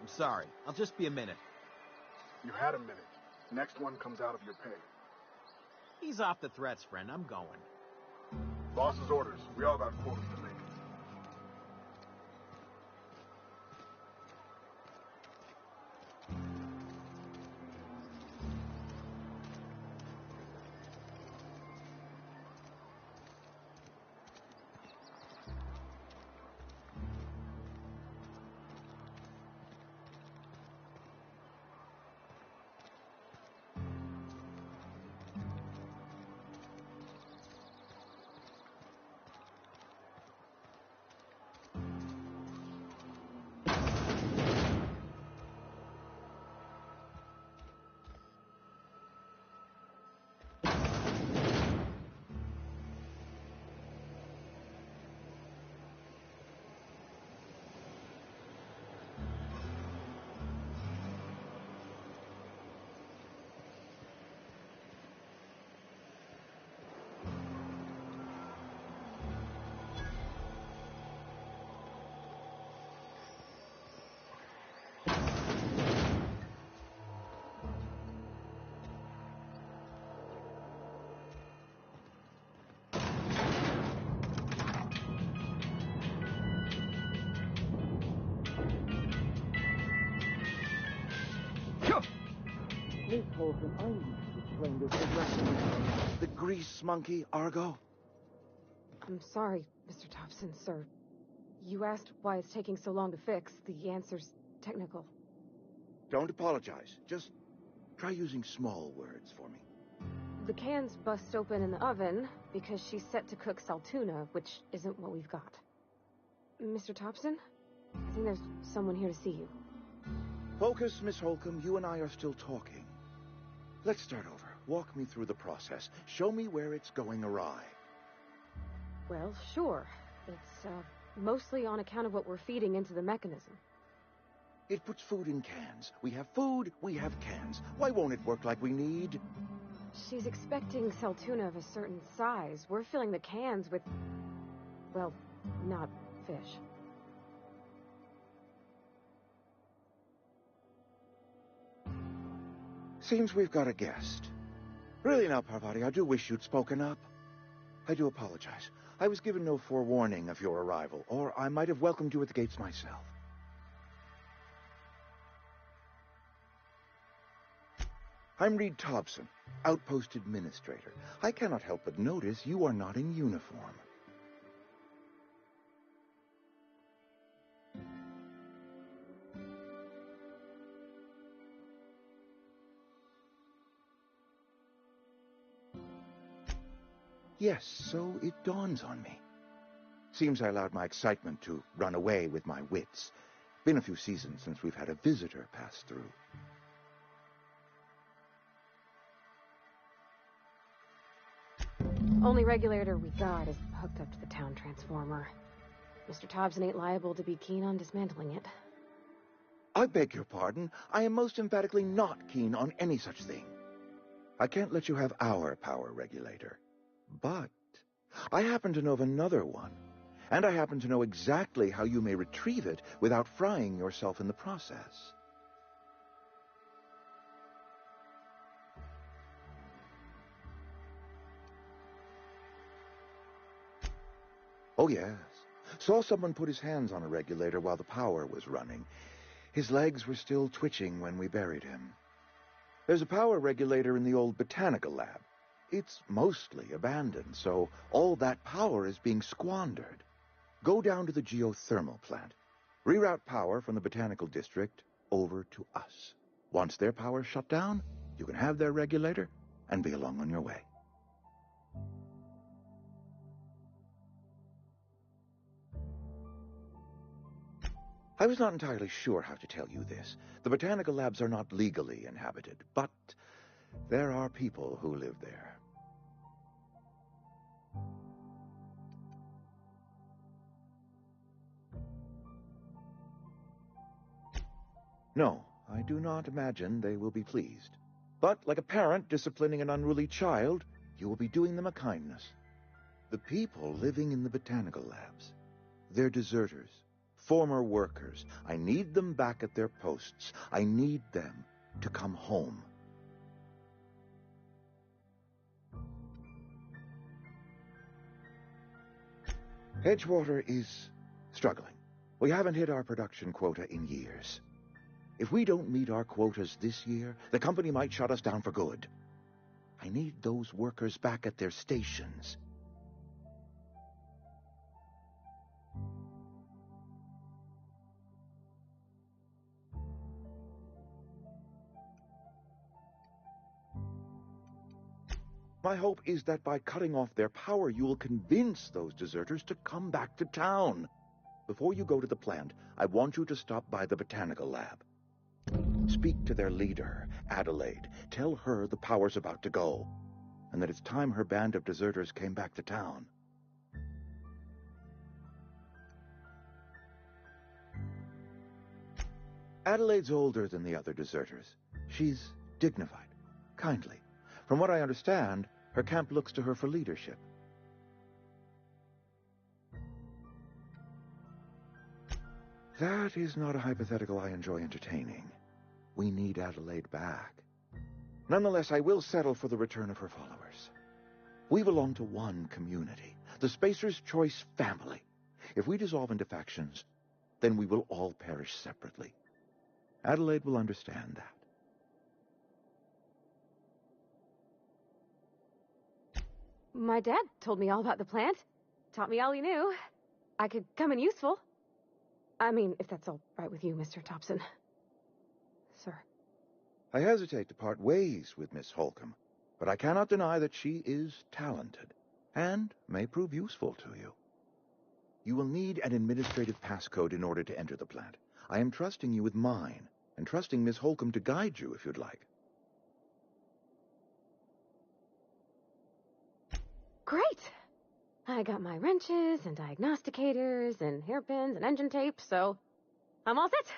I'm sorry. I'll just be a minute. You had a minute. Next one comes out of your pay. Ease off the threats, friend. I'm going. Boss's orders. We all got quotas to make. The grease monkey, Argo? I'm sorry, Mr. Thompson, sir. You asked why it's taking so long to fix. The answer's technical. Don't apologize. Just try using small words for me. The cans bust open in the oven because she's set to cook saltuna, which isn't what we've got. Mr. Thompson? I think there's someone here to see you. Focus, Miss Holcomb. You and I are still talking. Let's start over. Walk me through the process. Show me where it's going awry. Well, sure. It's, mostly on account of what we're feeding into the mechanism. It puts food in cans. We have food, we have cans. Why won't it work like we need? She's expecting saltuna of a certain size. We're filling the cans with, well, not fish. Seems we've got a guest. Really now, Parvati, I do wish you'd spoken up. I do apologize. I was given no forewarning of your arrival, or I might have welcomed you at the gates myself. I'm Reed Thompson, Outpost Administrator. I cannot help but notice you are not in uniform. Yes, so it dawns on me. Seems I allowed my excitement to run away with my wits. Been a few seasons since we've had a visitor pass through. Only regulator we got is hooked up to the town transformer. Mr. Thompson ain't liable to be keen on dismantling it. I beg your pardon. I am most emphatically not keen on any such thing. I can't let you have our power regulator. But I happen to know of another one, and I happen to know exactly how you may retrieve it without frying yourself in the process. Oh, yes. Saw someone put his hands on a regulator while the power was running. His legs were still twitching when we buried him. There's a power regulator in the old botanical lab. It's mostly abandoned, so all that power is being squandered. Go down to the geothermal plant. Reroute power from the botanical district over to us. Once their power's shut down, you can have their regulator and be along on your way. I was not entirely sure how to tell you this. The botanical labs are not legally inhabited, but there are people who live there. No, I do not imagine they will be pleased. But like a parent disciplining an unruly child, you will be doing them a kindness. The people living in the botanical labs, they're deserters. Former workers. I need them back at their posts. I need them to come home. Edgewater is struggling. We haven't hit our production quota in years. If we don't meet our quotas this year, the company might shut us down for good. I need those workers back at their stations. My hope is that by cutting off their power, you will convince those deserters to come back to town. Before you go to the plant, I want you to stop by the botanical lab. Speak to their leader, Adelaide. Tell her the power's about to go, and that it's time her band of deserters came back to town. Adelaide's older than the other deserters. She's dignified, kindly. From what I understand, her camp looks to her for leadership. That is not a hypothetical I enjoy entertaining. We need Adelaide back. Nonetheless, I will settle for the return of her followers. We belong to one community, the Spacer's Choice family. If we dissolve into factions, then we will all perish separately. Adelaide will understand that. My dad told me all about the plant. Taught me all he knew. I could come in useful. I mean, if that's all right with you, Mr. Thompson. Sir. I hesitate to part ways with Miss Holcomb, but I cannot deny that she is talented and may prove useful to you. You will need an administrative passcode in order to enter the plant. I am trusting you with mine, and trusting Miss Holcomb to guide you if you'd like. Great! I got my wrenches and diagnosticators and hairpins and engine tape, so I'm all set.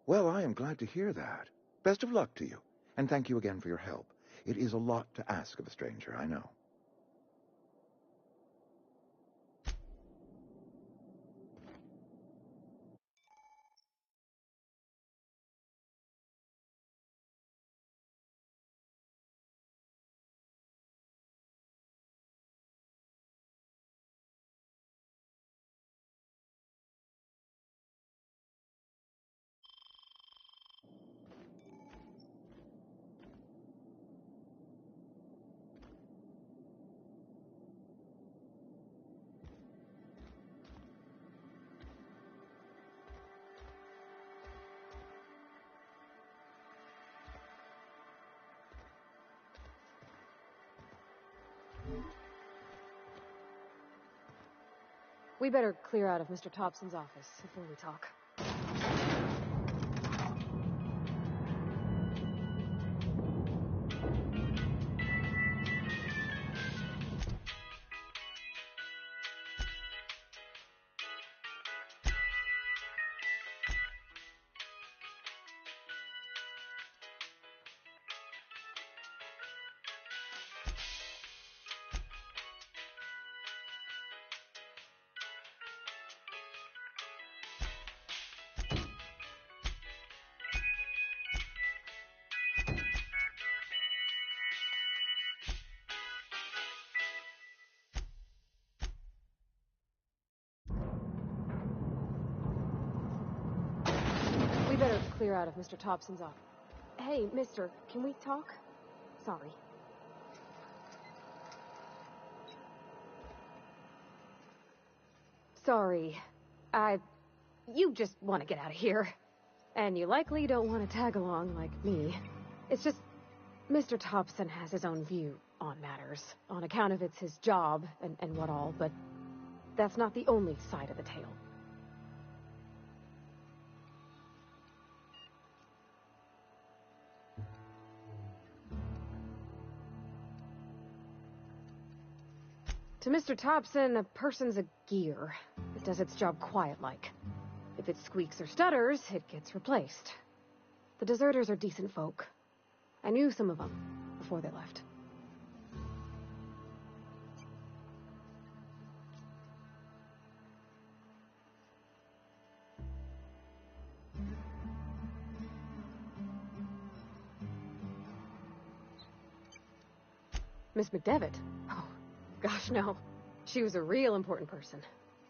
Well, I am glad to hear that. Best of luck to you, and thank you again for your help. It is a lot to ask of a stranger, I know. We better clear out of Mr. Thompson's office before we talk. let's clear out of Mr. Thompson's office. Hey, mister, can we talk? Sorry. Sorry. You just want to get out of here. And you likely don't want to tag along like me. It's just, Mr. Thompson has his own view on matters, on account of it's his job and what all, but that's not the only side of the tale. To Mr. Thompson, a person's a gear. It does its job quiet-like. If it squeaks or stutters, it gets replaced. The deserters are decent folk. I knew some of them before they left. Miss McDevitt? Oh, gosh, no. She was a real important person.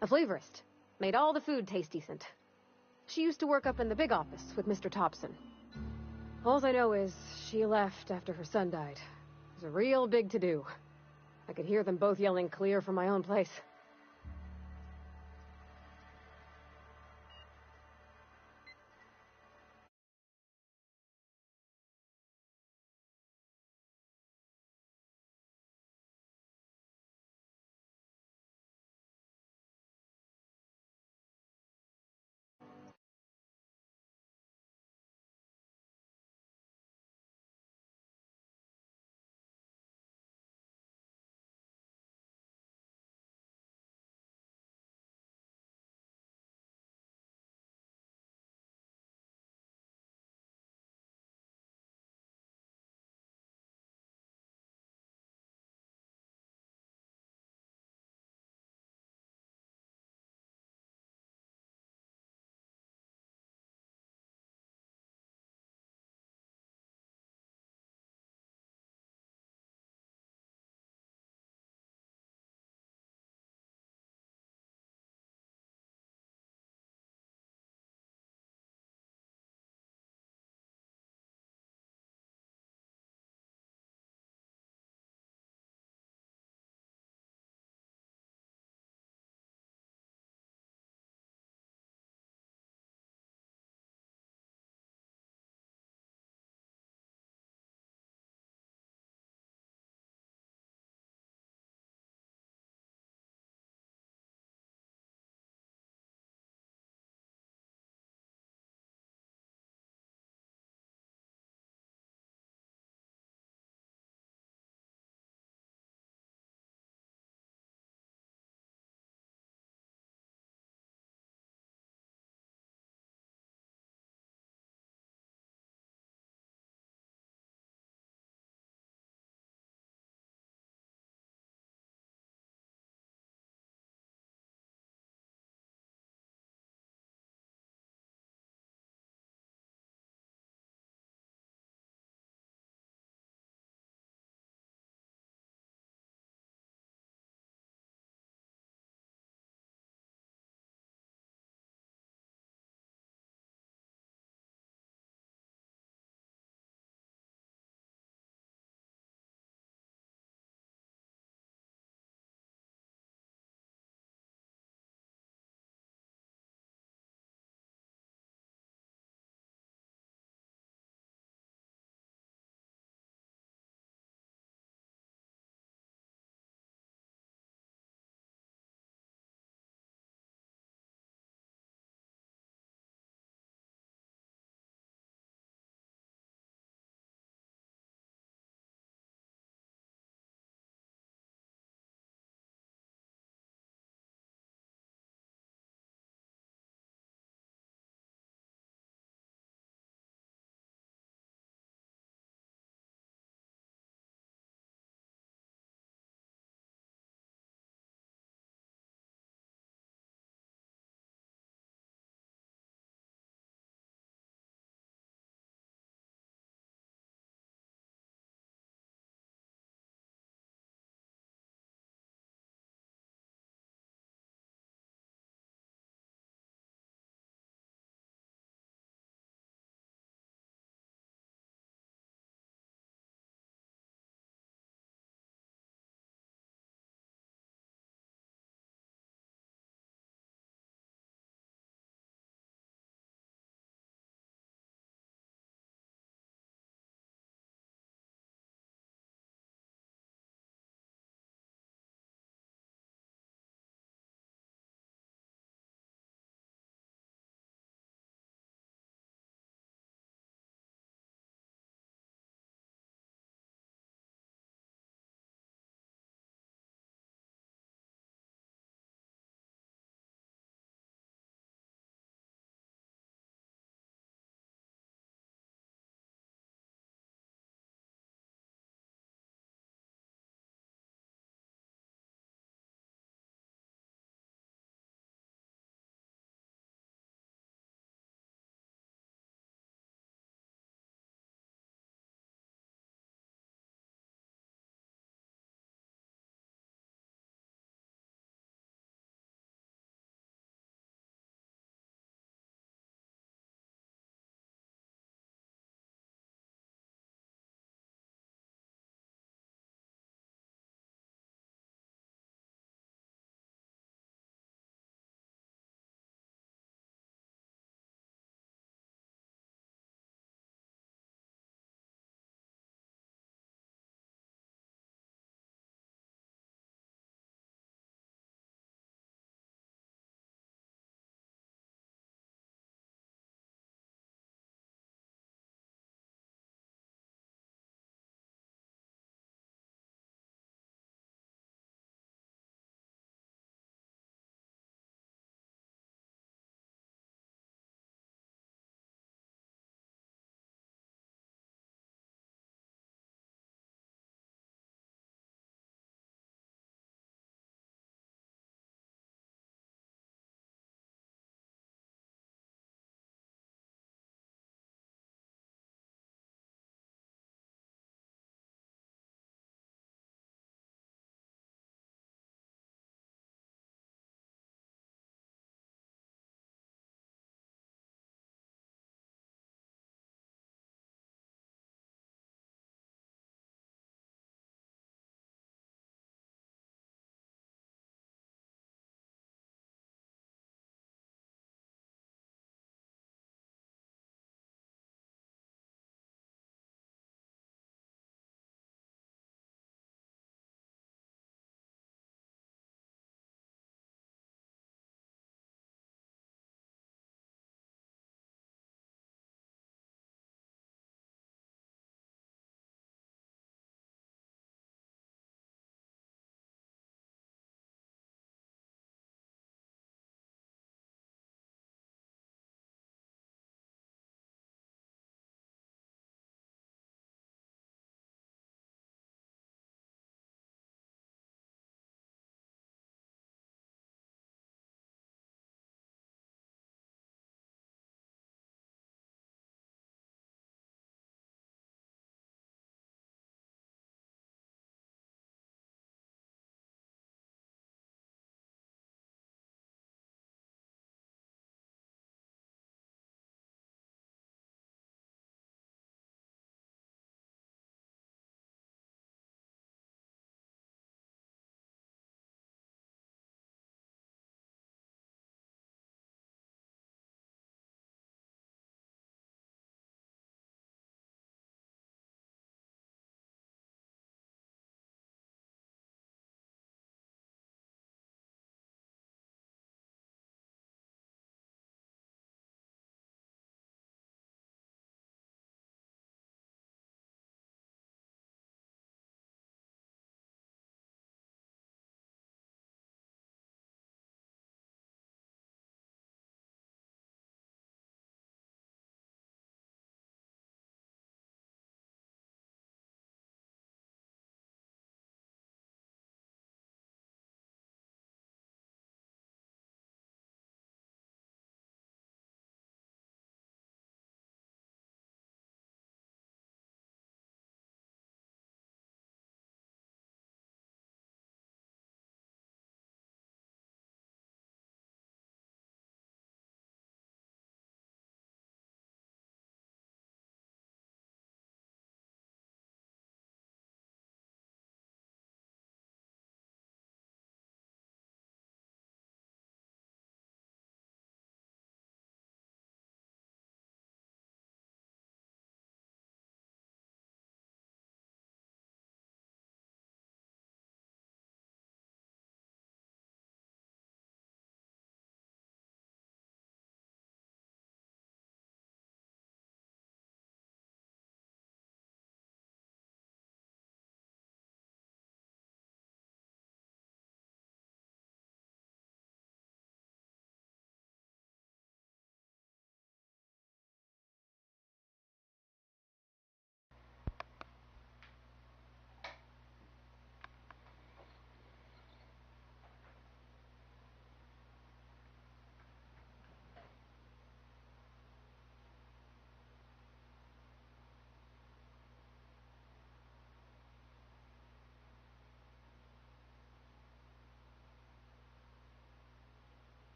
A flavorist. Made all the food taste decent. She used to work up in the big office with Mr. Thompson. All I know is she left after her son died. It was a real big to-do. I could hear them both yelling clear from my own place.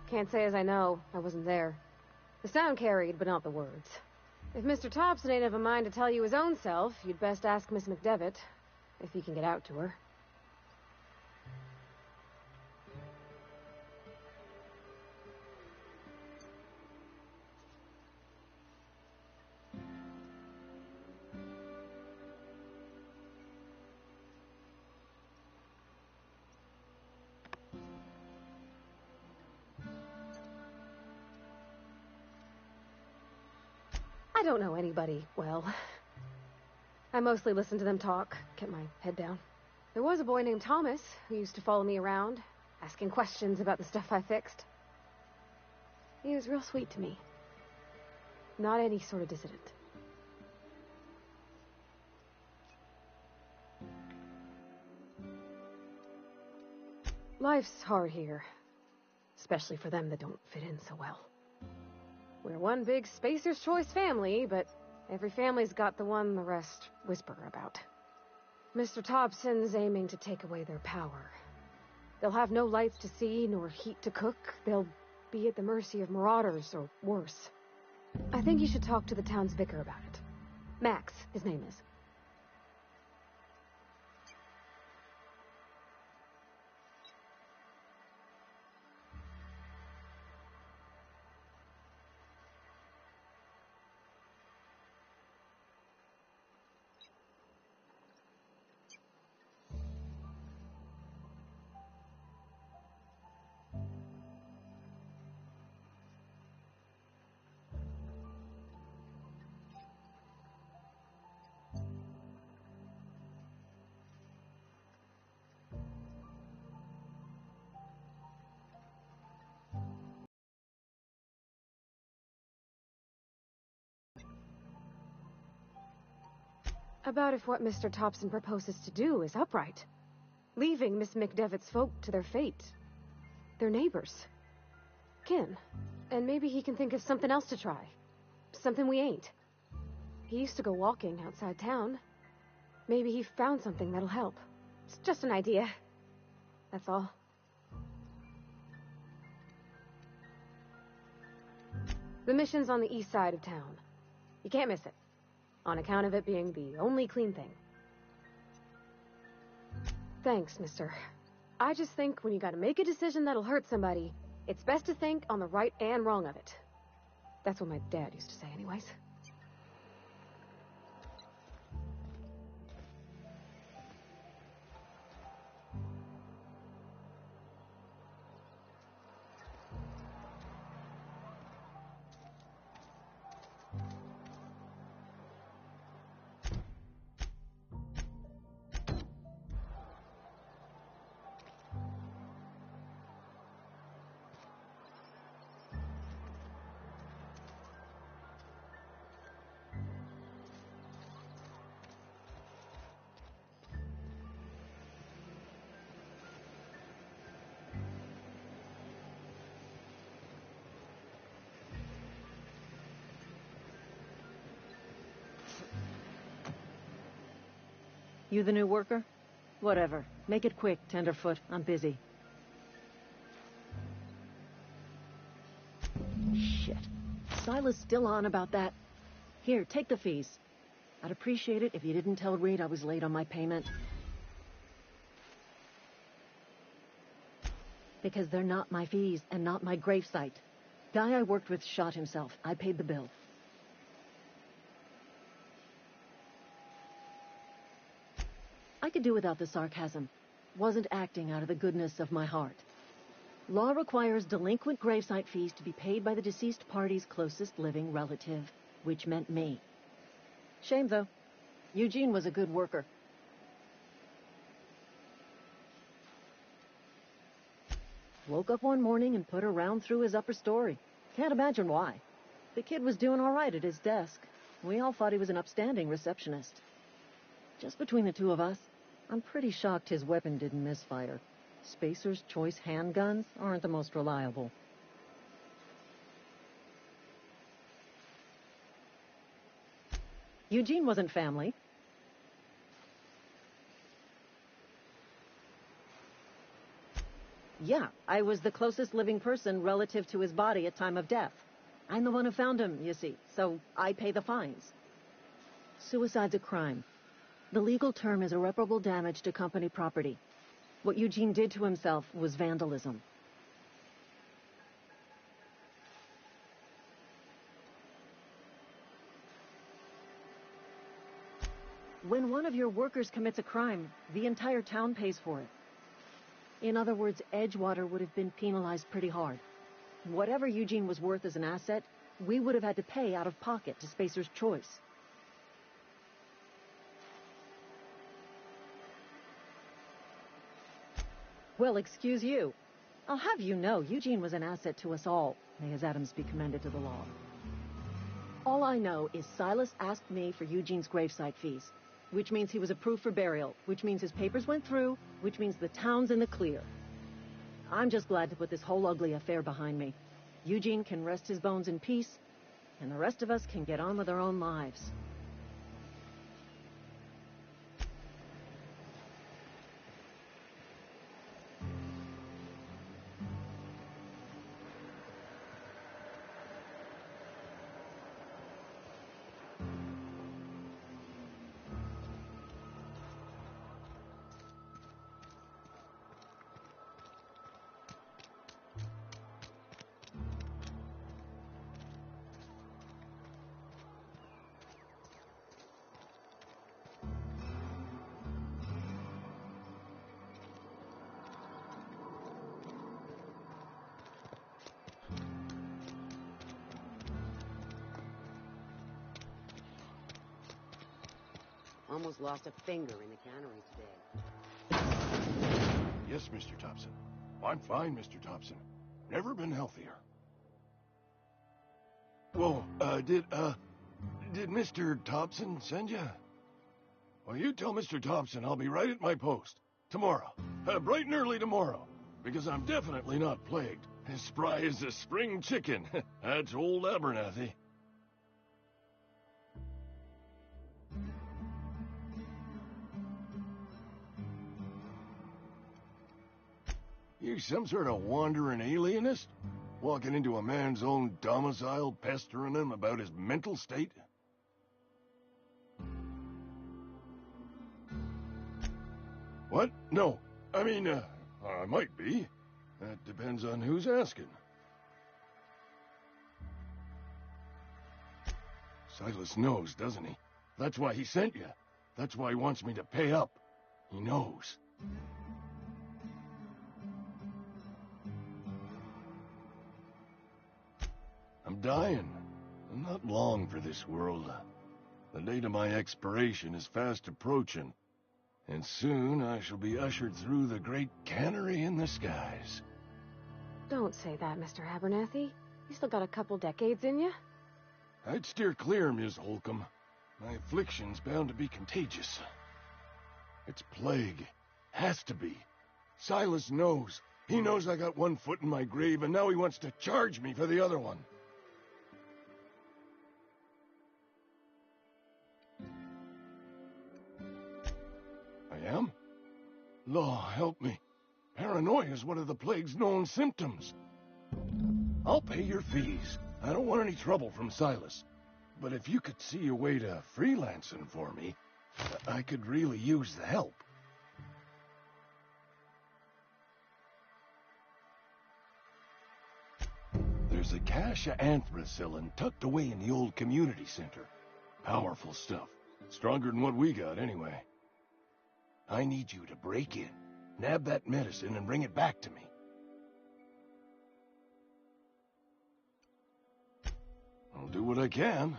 Can't say as I know. I wasn't there. The sound carried, but not the words. If Mr. Thompson ain't of a mind to tell you his own self, you'd best ask Miss McDevitt, if he can get out to her. I don't know anybody well. I mostly listen to them talk, kept my head down. There was a boy named Thomas who used to follow me around, asking questions about the stuff I fixed. He was real sweet to me. Not any sort of dissident. Life's hard here, especially for them that don't fit in so well. We're one big Spacer's Choice family, but every family's got the one the rest whisper about. Mr. Thompson's aiming to take away their power. They'll have no lights to see, nor heat to cook. They'll be at the mercy of marauders, or worse. I think you should talk to the town's vicar about it. Max, his name is. About if what Mr. Thompson proposes to do is upright. Leaving Miss McDevitt's folk to their fate. Their neighbors. Kin. And maybe he can think of something else to try. Something we ain't. He used to go walking outside town. Maybe he found something that'll help. It's just an idea. That's all. The mission's on the east side of town. You can't miss it. On account of it being the only clean thing. Thanks, mister. I just think when you gotta make a decision that'll hurt somebody, it's best to think on the right and wrong of it. That's what my dad used to say anyways. You the new worker? Whatever. Make it quick, Tenderfoot. I'm busy. Shit. Silas still on about that. Here, take the fees. I'd appreciate it if you didn't tell Reed I was late on my payment. Because they're not my fees and not my gravesite. Guy I worked with shot himself. I paid the bill. I could do without the sarcasm. Wasn't acting out of the goodness of my heart. Law requires delinquent gravesite fees to be paid by the deceased party's closest living relative, which meant me. Shame, though. Eugene was a good worker. Woke up one morning and put a round through his upper story. Can't imagine why. The kid was doing all right at his desk. We all thought he was an upstanding receptionist. Just between the two of us, I'm pretty shocked his weapon didn't misfire. Spacer's Choice handguns aren't the most reliable. Eugene wasn't family. Yeah, I was the closest living person relative to his body at time of death. I'm the one who found him, you see, so I pay the fines. Suicide's a crime. The legal term is irreparable damage to company property. What Eugene did to himself was vandalism. When one of your workers commits a crime, the entire town pays for it. In other words, Edgewater would have been penalized pretty hard. Whatever Eugene was worth as an asset, we would have had to pay out of pocket to Spacer's Choice. Well, excuse you. I'll have you know, Eugene was an asset to us all. May his atoms be commended to the law. All I know is Silas asked me for Eugene's gravesite fees, which means he was approved for burial, which means his papers went through, which means the town's in the clear. I'm just glad to put this whole ugly affair behind me. Eugene can rest his bones in peace, and the rest of us can get on with our own lives. Almost lost a finger in the cannery today. Yes, Mr. Thompson. I'm fine, Mr. Thompson. Never been healthier. Whoa, did Mr. Thompson send you? Well, you tell Mr. Thompson I'll be right at my post. Tomorrow. Bright and early tomorrow. Because I'm definitely not plagued. As spry as a spring chicken. That's old Abernathy. You some sort of wandering alienist? Walking into a man's own domicile, pestering him about his mental state? What? No. I mean, I might be. That depends on who's asking. Silas knows, doesn't he? That's why he sent you. That's why he wants me to pay up. He knows. I'm dying. I'm not long for this world. The date of my expiration is fast approaching, and soon I shall be ushered through the great cannery in the skies. Don't say that, Mr. Abernathy. You still got a couple decades in you. I'd steer clear, Ms. Holcomb. My affliction's bound to be contagious. It's plague. Has to be. Silas knows. He knows I got one foot in my grave, and now he wants to charge me for the other one. I am? Law, help me. Paranoia is one of the plague's known symptoms. I'll pay your fees. I don't want any trouble from Silas. But if you could see a way to freelancing for me, I could really use the help. There's a cache of anthracillin tucked away in the old community center. Powerful stuff. Stronger than what we got, anyway. I need you to break in, nab that medicine, and bring it back to me. I'll do what I can.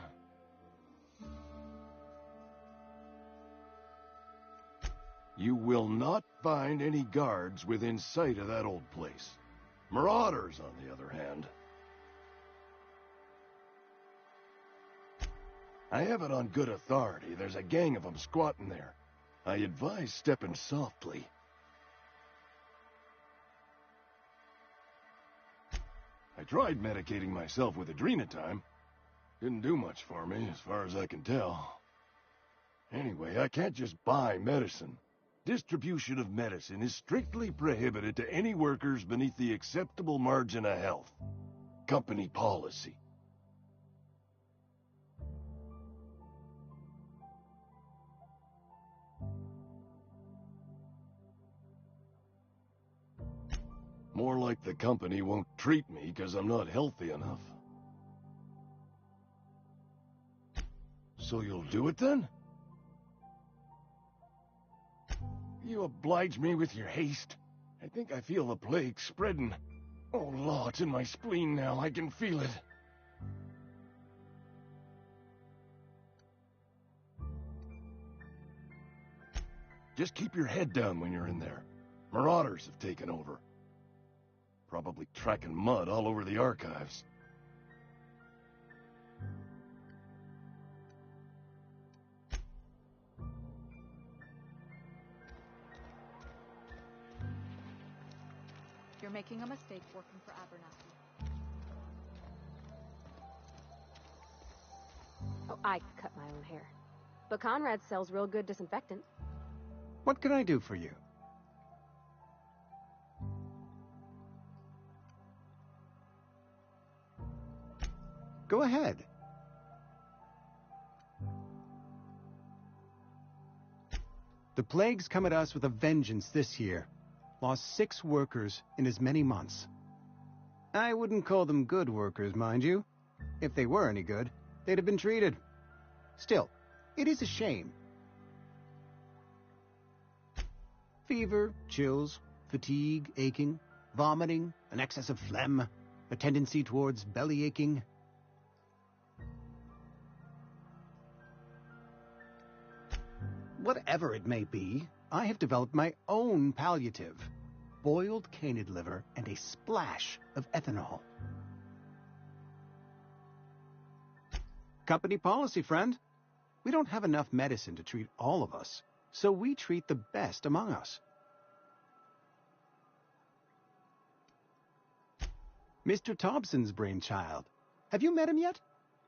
You will not find any guards within sight of that old place. Marauders, on the other hand. I have it on good authority. There's a gang of them squatting there. I advise stepping softly. I tried medicating myself with Adrenatime. Didn't do much for me, as far as I can tell. Anyway, I can't just buy medicine. Distribution of medicine is strictly prohibited to any workers beneath the acceptable margin of health. Company policy. More like the company won't treat me because I'm not healthy enough. So you'll do it then? You oblige me with your haste. I think I feel the plague spreading. Oh, Law, it's in my spleen now. I can feel it. Just keep your head down when you're in there. Marauders have taken over. Probably tracking mud all over the archives. You're making a mistake working for Abernathy. Oh, I cut my own hair. But Conrad sells real good disinfectant. What can I do for you? Go ahead. The plague's come at us with a vengeance this year. Lost 6 workers in as many months. I wouldn't call them good workers, mind you. If they were any good, they'd have been treated. Still, it is a shame. Fever, chills, fatigue, aching, vomiting, an excess of phlegm, a tendency towards belly aching. Whatever it may be, I have developed my own palliative. Boiled canid liver and a splash of ethanol. Company policy, friend. We don't have enough medicine to treat all of us, so we treat the best among us. Mr. Thompson's brainchild. Have you met him yet?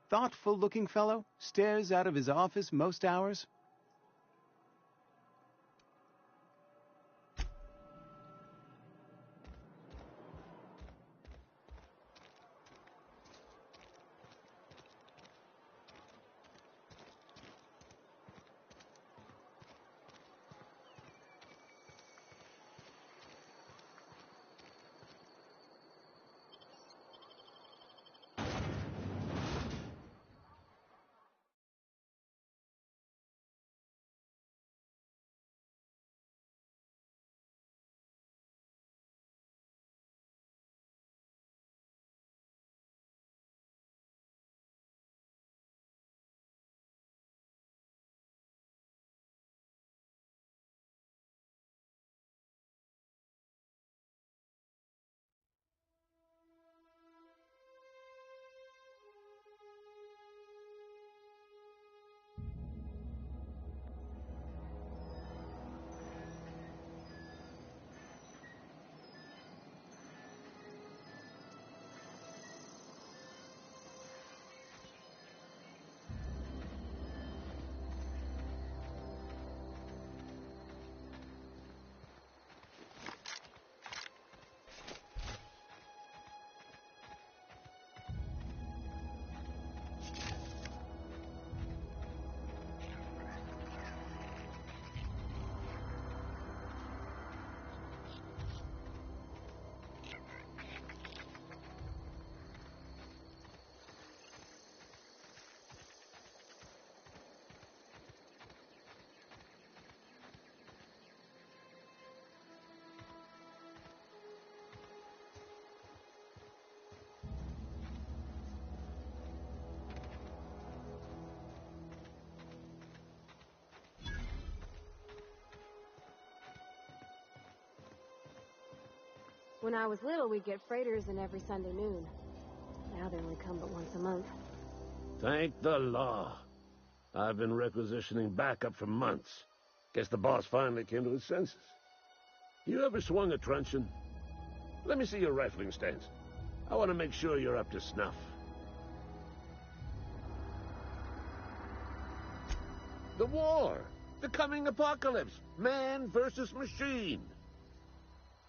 Thoughtful-looking fellow, stares out of his office most hours. When I was little, we'd get freighters in every Sunday noon. Now they only come but once a month. Thank the law. I've been requisitioning backup for months. Guess the boss finally came to his senses. You ever swung a truncheon? Let me see your rifling stance. I want to make sure you're up to snuff. The war! The coming apocalypse. Man versus machine.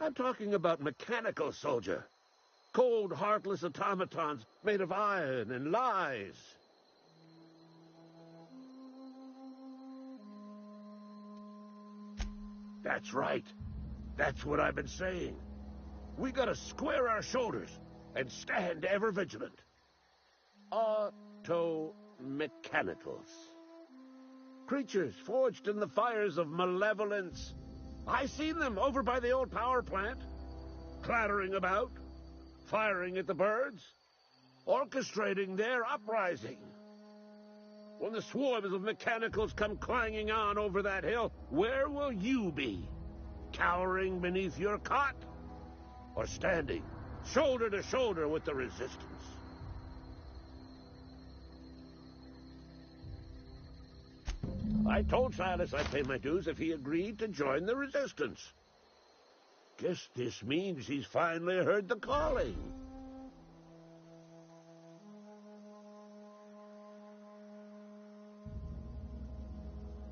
I'm talking about mechanical soldier. Cold, heartless automatons made of iron and lies. That's right. That's what I've been saying. We gotta square our shoulders and stand ever vigilant. Auto-mechanicals. Creatures forged in the fires of malevolence. I seen them over by the old power plant, clattering about, firing at the birds, orchestrating their uprising. When the swarms of mechanicals come clanging on over that hill, where will you be? Cowering beneath your cot? Or standing, shoulder to shoulder with the resistance? I told Silas I'd pay my dues if he agreed to join the resistance. Guess this means he's finally heard the calling.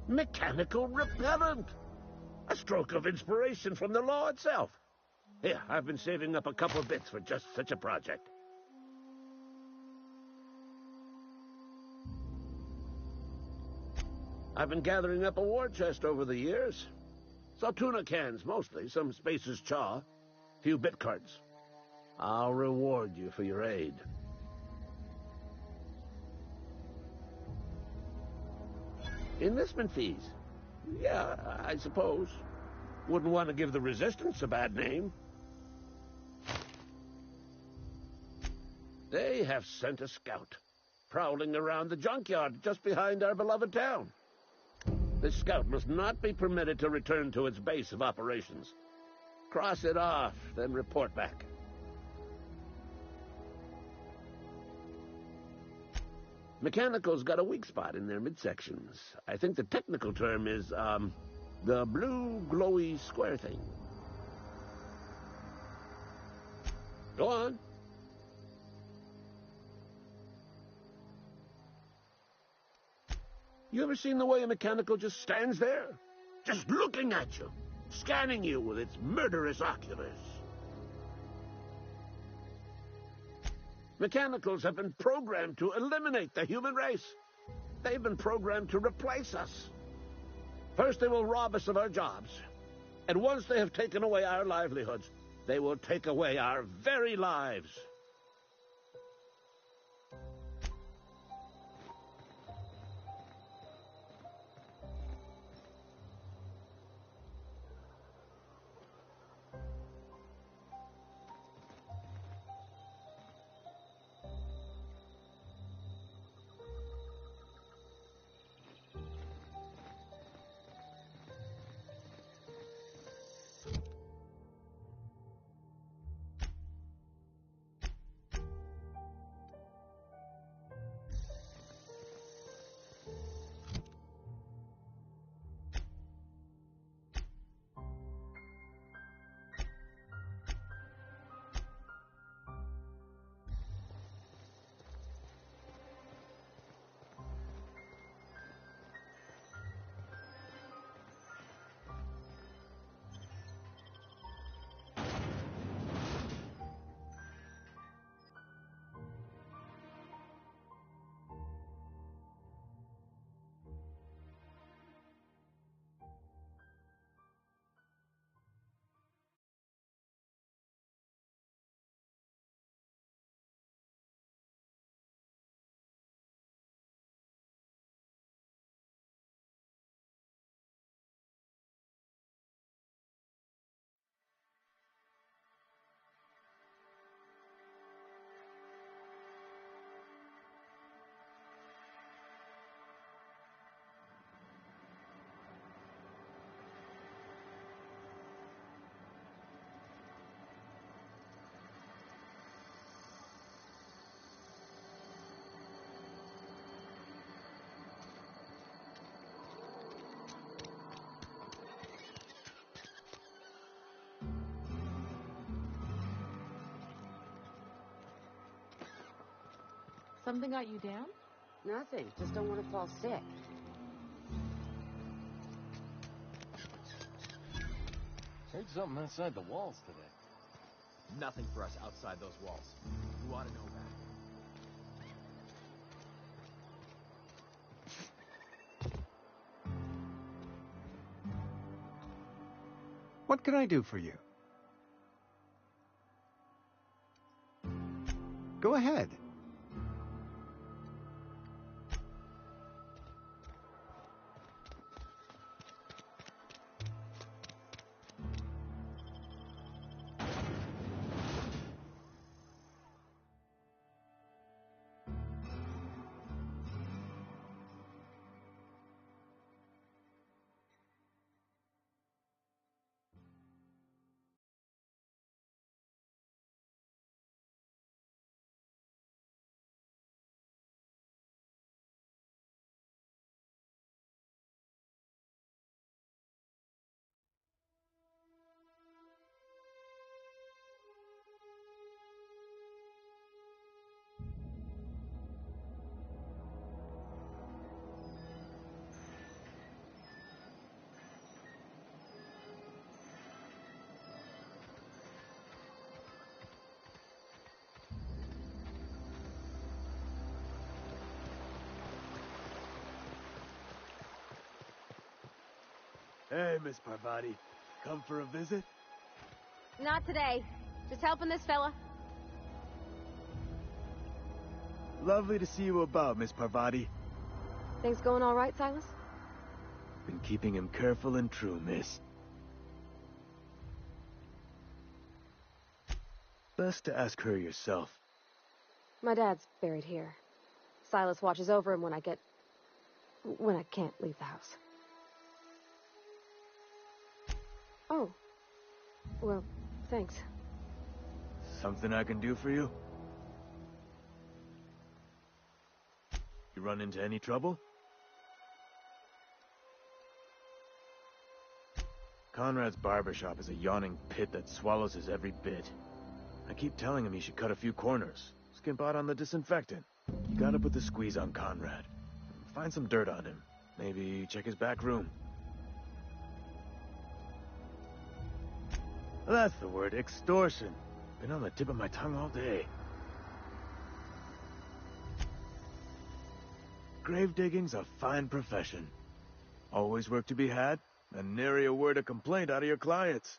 Mechanical repellent! A stroke of inspiration from the law itself. Here, I've been saving up a couple bits for just such a project. I've been gathering up a war chest over the years. Saltuna cans, mostly, some Spacer's Chaw, few bit cards. I'll reward you for your aid. Enlistment fees. Yeah, I suppose. Wouldn't want to give the Resistance a bad name. They have sent a scout, prowling around the junkyard just behind our beloved town. This scout must not be permitted to return to its base of operations. Cross it off, then report back. Mechanical's got a weak spot in their midsections. I think the technical term is, the blue glowy square thing. Go on. You ever seen the way a mechanical just stands there? Just looking at you, scanning you with its murderous oculars. Mechanicals have been programmed to eliminate the human race. They've been programmed to replace us. First, they will rob us of our jobs. And once they have taken away our livelihoods, they will take away our very lives. Something got you down? Nothing. Just don't want to fall sick. Heard something outside the walls today. Nothing for us outside those walls. You ought to know that. What can I do for you? Go ahead. Hey, Miss Parvati. Come for a visit? Not today. Just helping this fella. Lovely to see you about, Miss Parvati. Things going all right, Silas? Been keeping him careful and true, miss. Best to ask her yourself. My dad's buried here. Silas watches over him when I can't leave the house. Oh. Well, thanks. Something I can do for you? You run into any trouble? Conrad's barbershop is a yawning pit that swallows his every bit. I keep telling him he should cut a few corners, skimp out on the disinfectant. You gotta put the squeeze on Conrad. Find some dirt on him. Maybe check his back room. That's the word, extortion. Been on the tip of my tongue all day. Grave digging's a fine profession. Always work to be had, and nary a word of complaint out of your clients.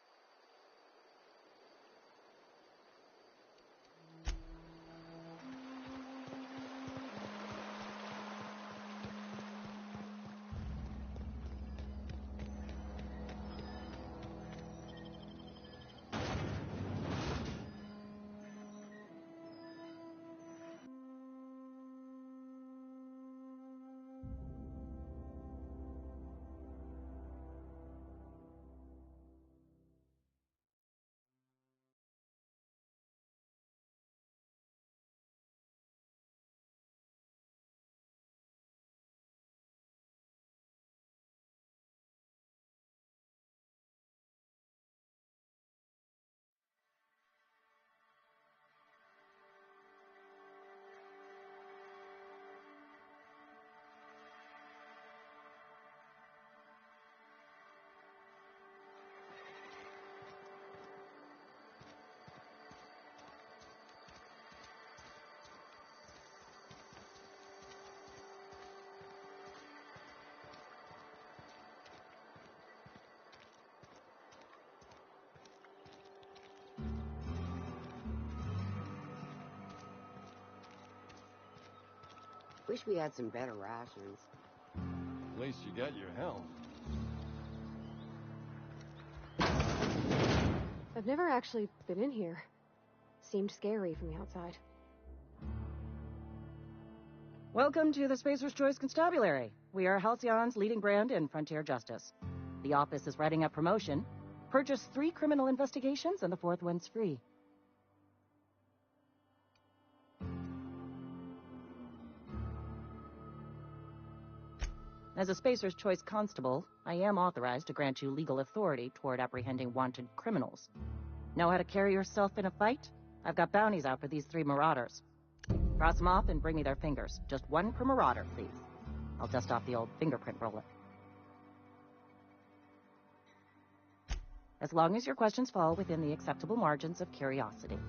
Wish we had some better rations. At least you got your health. I've never actually been in here. Seemed scary from the outside. Welcome to the Spacer's Choice Constabulary. We are Halcyon's leading brand in frontier justice. The office is writing up promotion. Purchase 3 criminal investigations and the 4th one's free. As a Spacer's Choice Constable, I am authorized to grant you legal authority toward apprehending wanted criminals. Know how to carry yourself in a fight? I've got bounties out for these 3 marauders. Cross them off and bring me their fingers. Just 1 per marauder, please. I'll dust off the old fingerprint roller. as long as your questions fall within the acceptable margins of curiosity.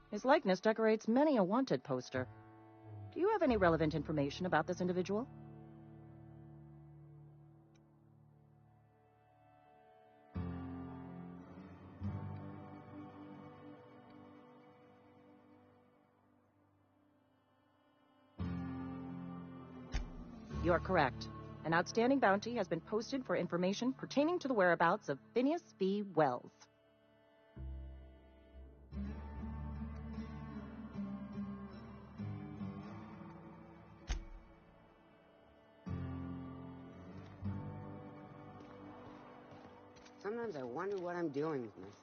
His likeness decorates many a wanted poster. Do you have any relevant information about this individual? You're correct. An outstanding bounty has been posted for information pertaining to the whereabouts of Phineas V. Wells. Sometimes I wonder what I'm doing with myself.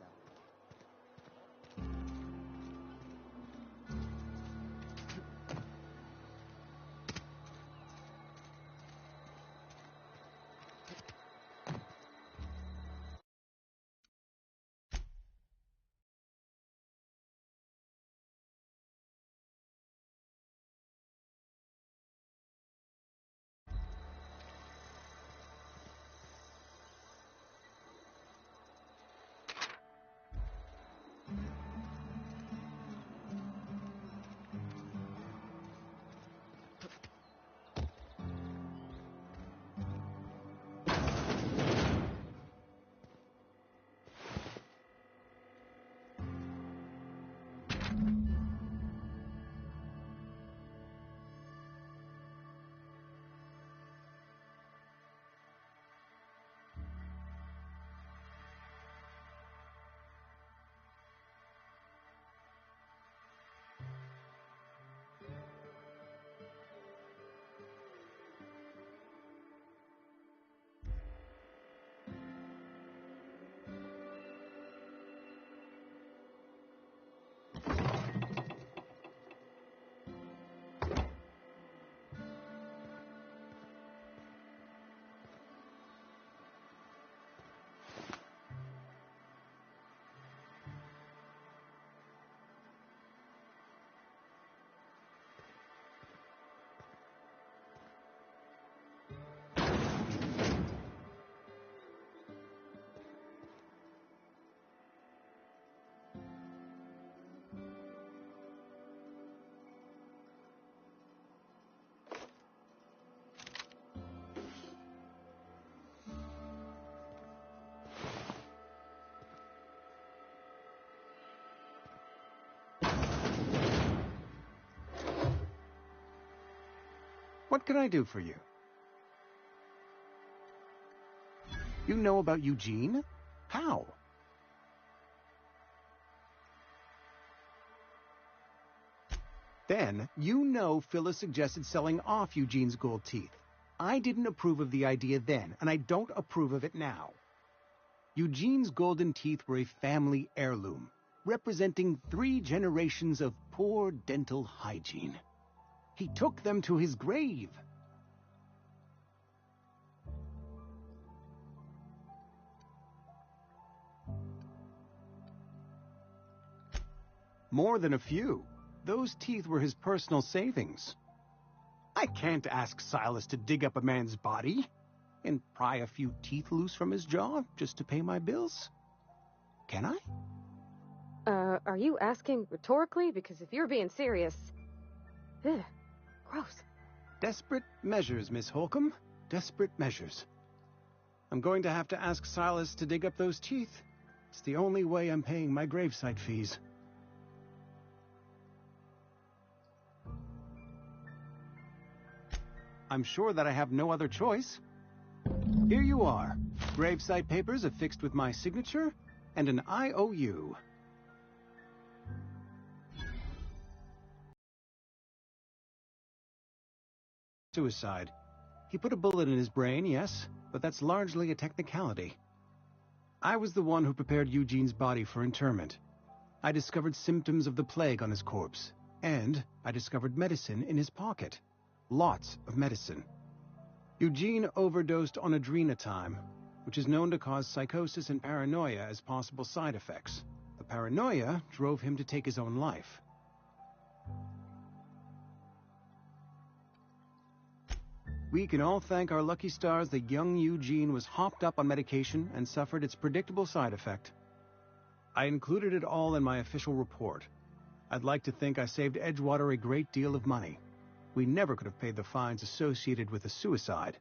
What can I do for you? You know about Eugene? How? Then, you know Phyllis suggested selling off Eugene's gold teeth. I didn't approve of the idea then, and I don't approve of it now. Eugene's golden teeth were a family heirloom, representing 3 generations of poor dental hygiene. He took them to his grave. More than a few. Those teeth were his personal savings. I can't ask Silas to dig up a man's body and pry a few teeth loose from his jaw just to pay my bills. Can I? Are you asking rhetorically? Because if you're being serious... Ugh, gross. Desperate measures, Miss Holcomb. Desperate measures. I'm going to have to ask Silas to dig up those teeth. It's the only way I'm paying my gravesite fees. I'm sure that I have no other choice. Here you are. Gravesite papers affixed with my signature and an IOU. Suicide. He put a bullet in his brain, yes, but that's largely a technicality. I was the one who prepared Eugene's body for interment. I discovered symptoms of the plague on his corpse, and I discovered medicine in his pocket. Lots of medicine. Eugene overdosed on adrenatime, which is known to cause psychosis and paranoia as possible side effects. The paranoia drove him to take his own life. We can all thank our lucky stars that young Eugene was hopped up on medication and suffered its predictable side effect. I included it all in my official report. I'd like to think I saved Edgewater a great deal of money. We never could have paid the fines associated with a suicide.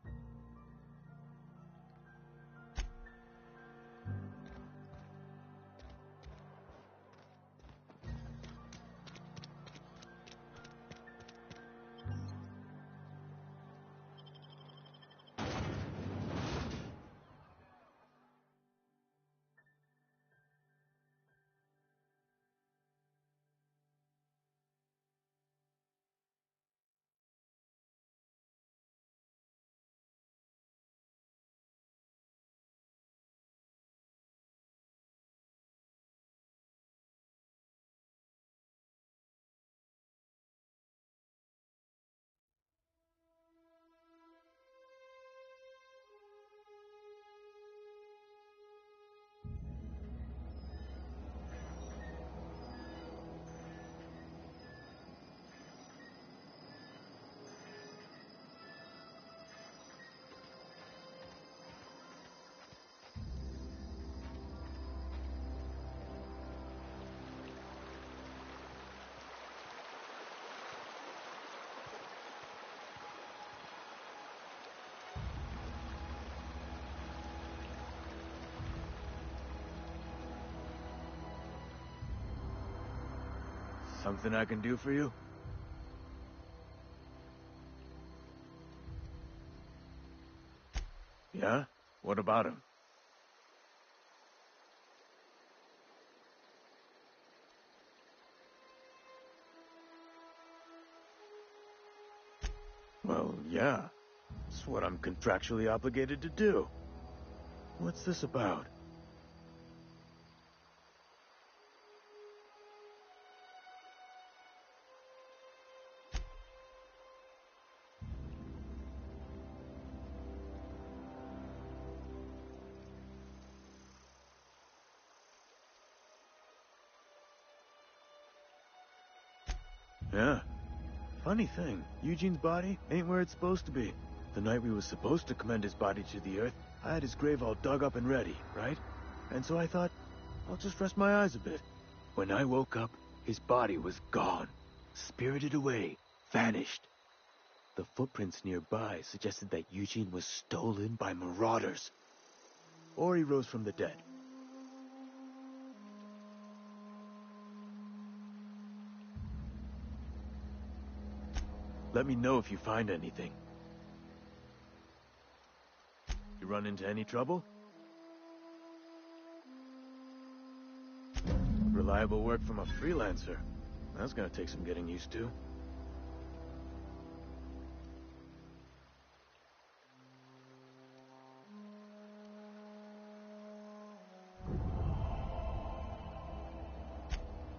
Something I can do for you? Yeah? What about him? Well, yeah. It's what I'm contractually obligated to do. What's this about? Yeah. Funny thing, Eugene's body ain't where it's supposed to be. The night we was supposed to commend his body to the earth, I had his grave all dug up and ready, right? And so I thought, I'll just rest my eyes a bit. When I woke up, his body was gone. Spirited away. Vanished. The footprints nearby suggested that Eugene was stolen by marauders. Or he rose from the dead. Let me know if you find anything. You run into any trouble? Reliable work from a freelancer. That's gonna take some getting used to.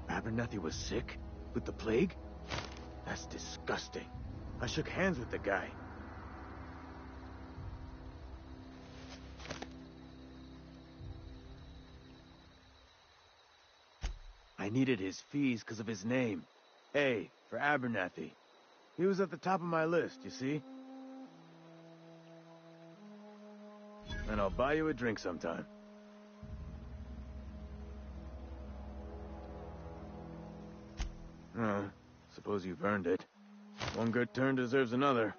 Abernathy was sick? With the plague? That's disgusting. I shook hands with the guy. I needed his fees because of his name. A, for Abernathy. He was at the top of my list, you see? And I'll buy you a drink sometime. Oh, suppose you've earned it. One good turn deserves another.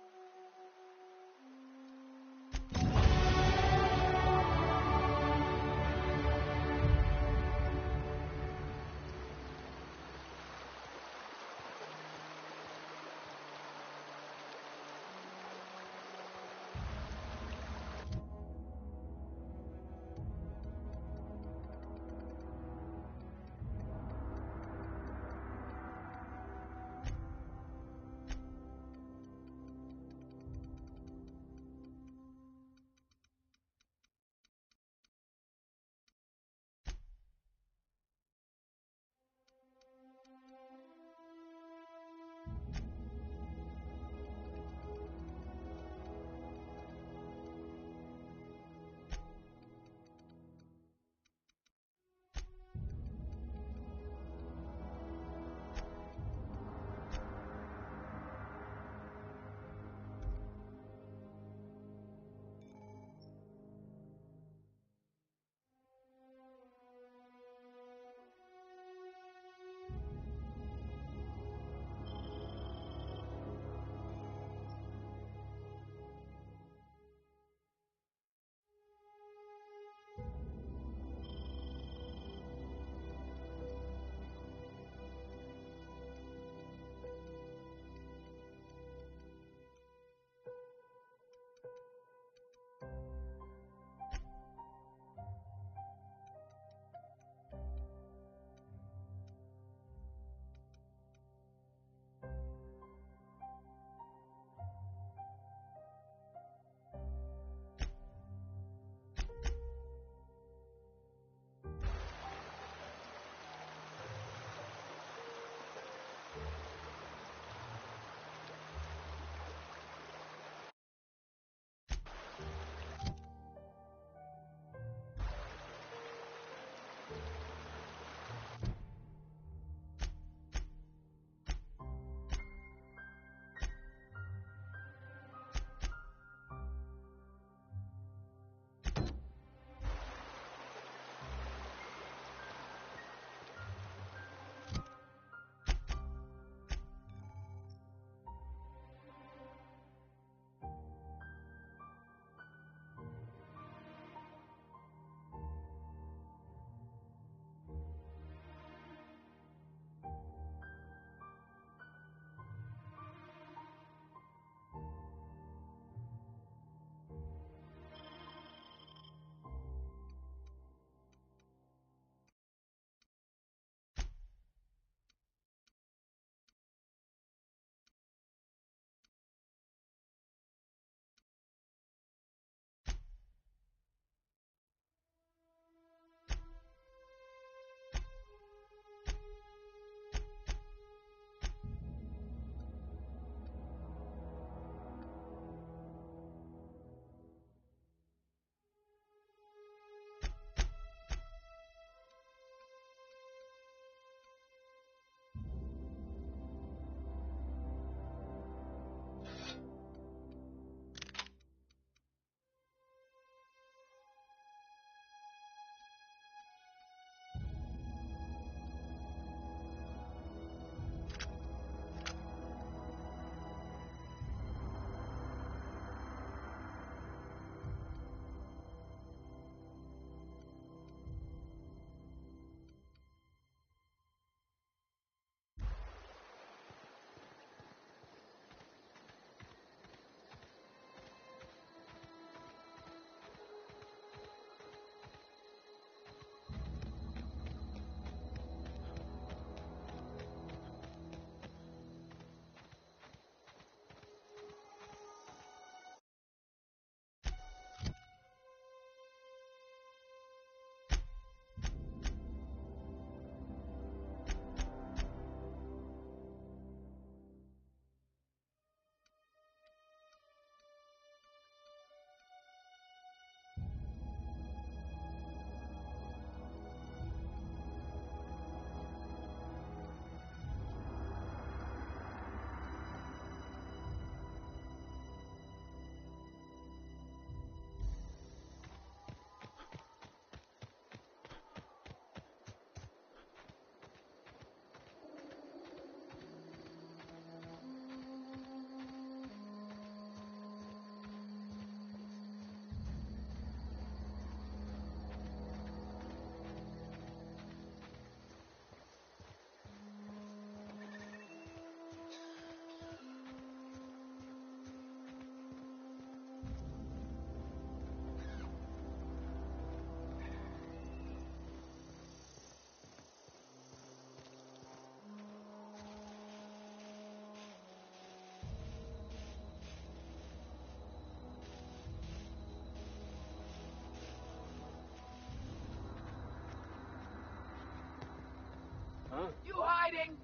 You hiding?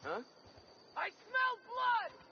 Huh? I smell blood!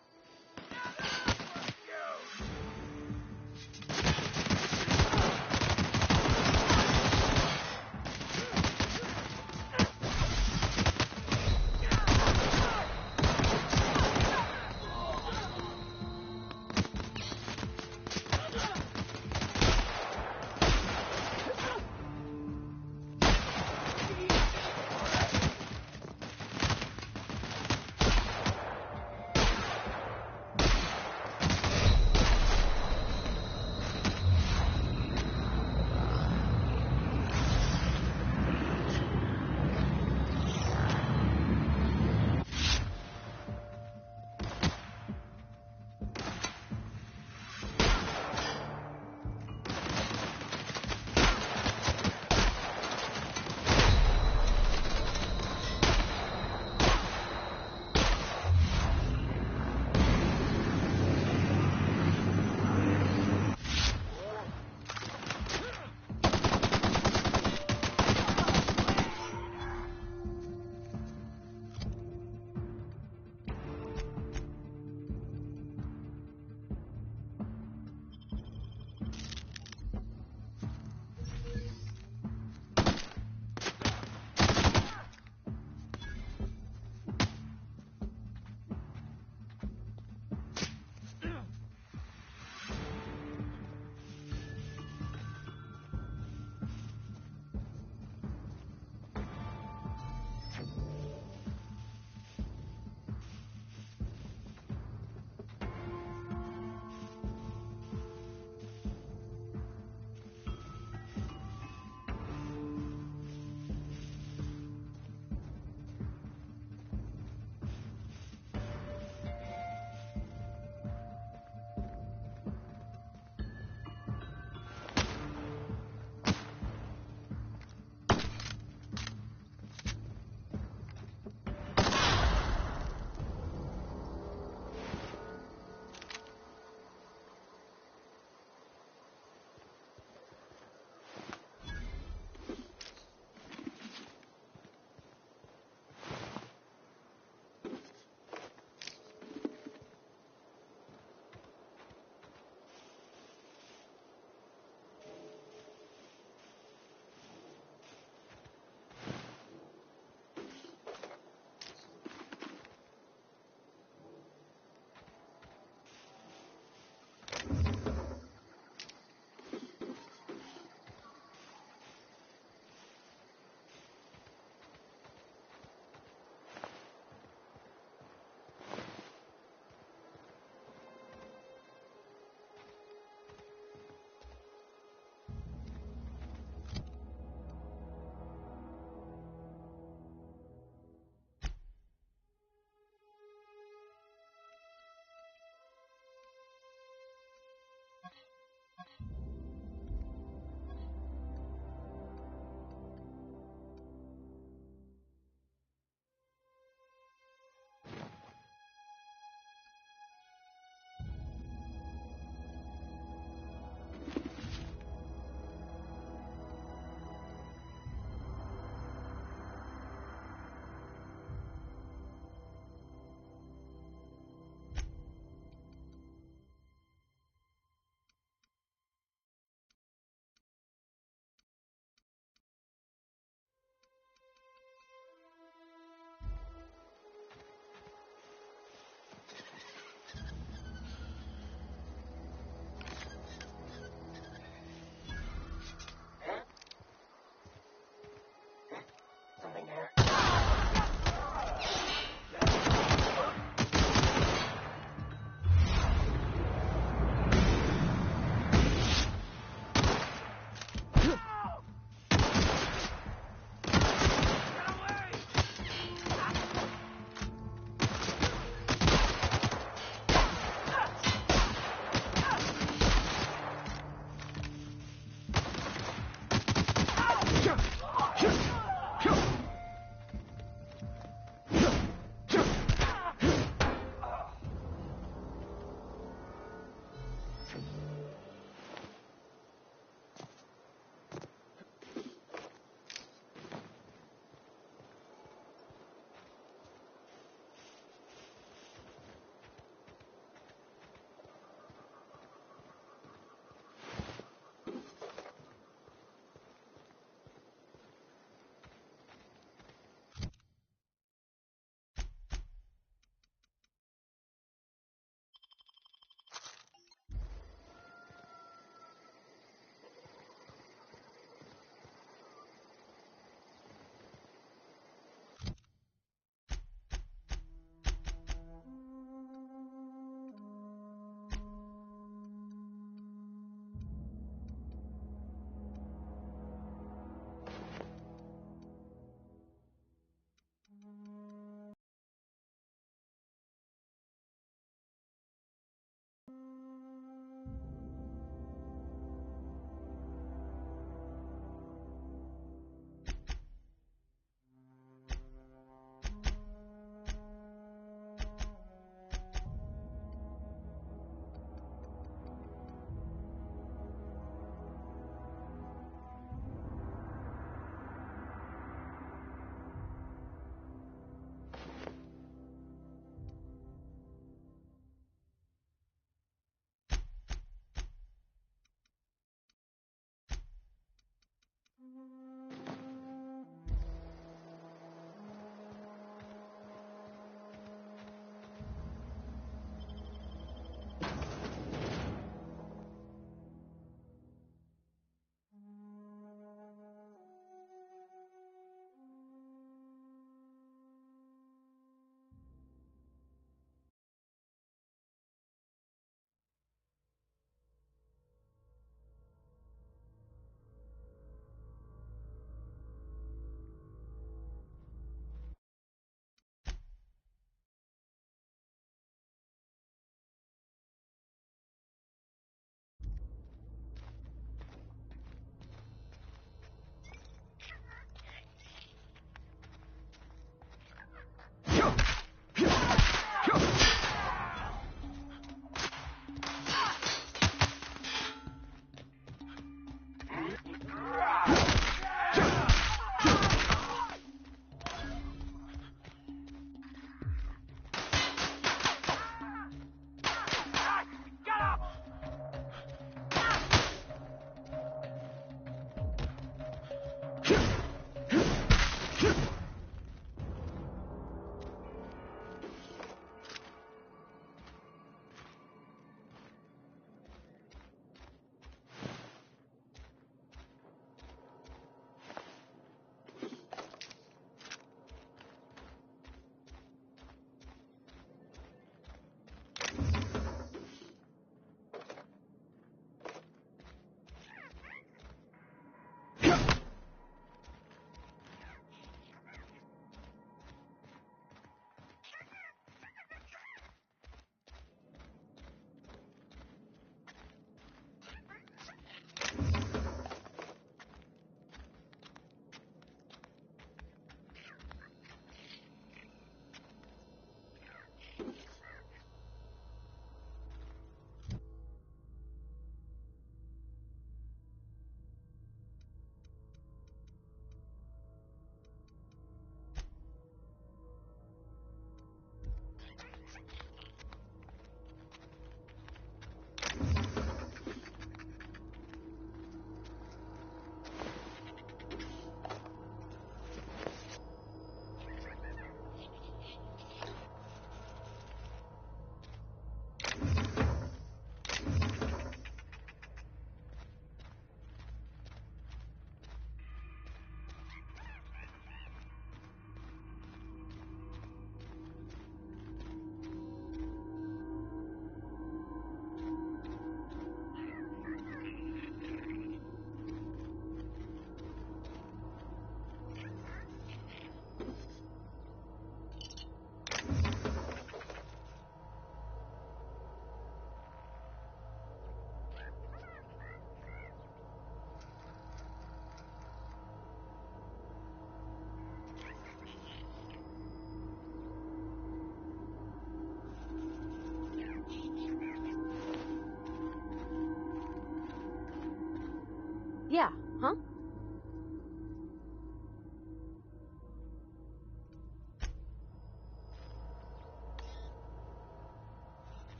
Huh?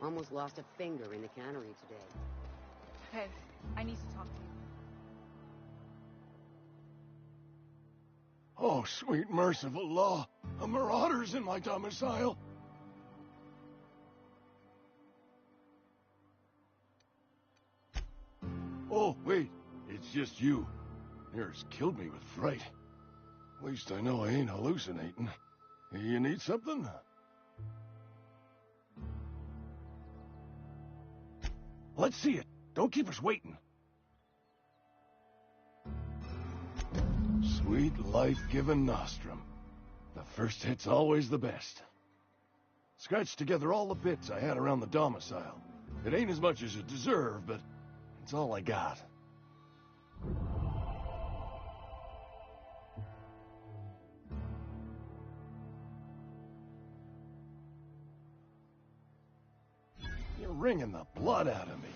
Almost lost a finger in the cannery today. Pez, I need to talk to you. Oh, sweet merciful law. A marauder's in my domicile. Oh, wait. It's just you. Yours killed me with fright. At least I know I ain't hallucinating. You need something? Let's see it. Don't keep us waiting. Sweet life-giving nostrum. The first hit's always the best. Scratched together all the bits I had around the domicile. It ain't as much as you deserve, but it's all I got. You're wringing the blood out of me.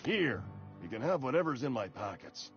Here, you can have whatever's in my pockets.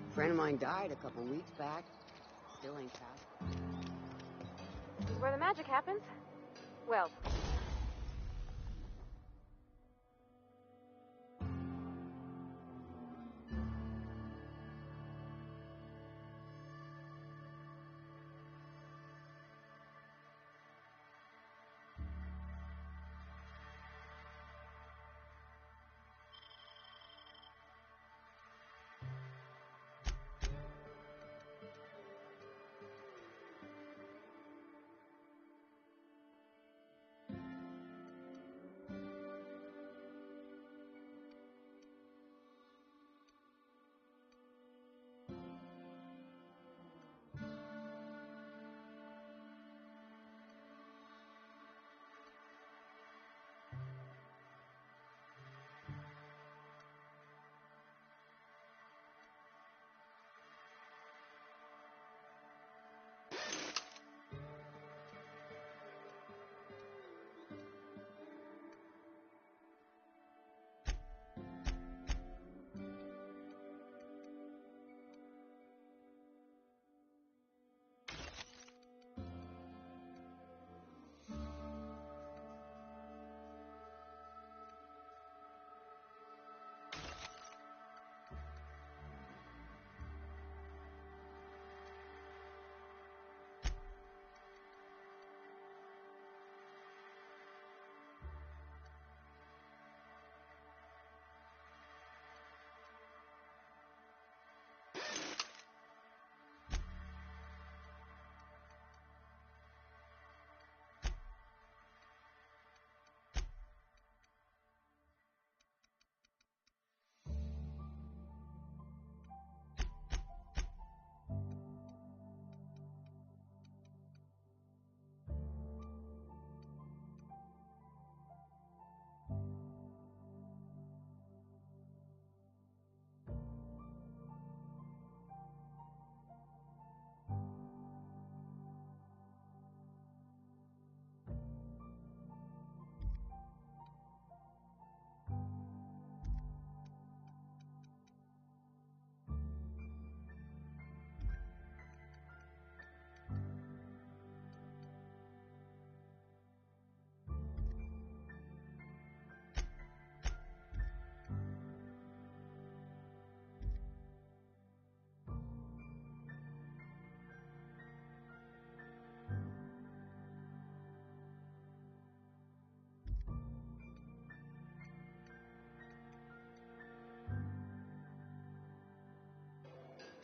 A friend of mine died a couple weeks back. Still ain't passed. This is where the magic happens. Well,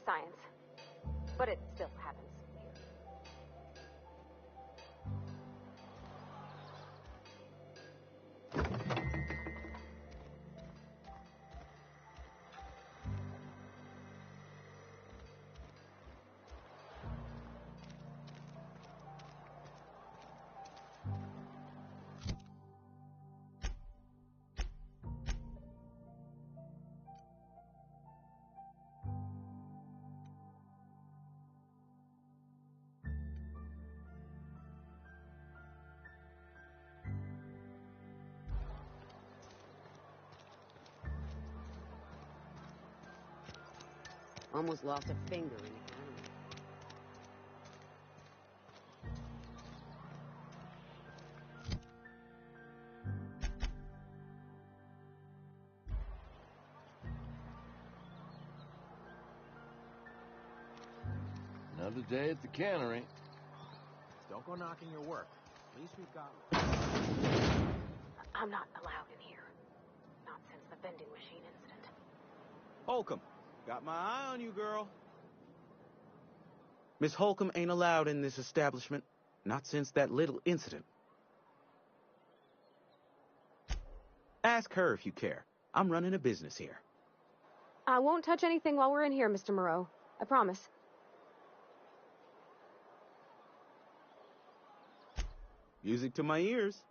science. But it still happens. Almost lost a finger in the cannery. Another day at the cannery. Don't go knocking your work. At least we've got... I'm not allowed in here. Not since the vending machine incident. Holcomb, got my eye on you, girl. Miss Holcomb ain't allowed in this establishment. Not since that little incident. Ask her if you care. I'm running a business here. I won't touch anything while we're in here, Mr. Moreau. I promise. Music to my ears.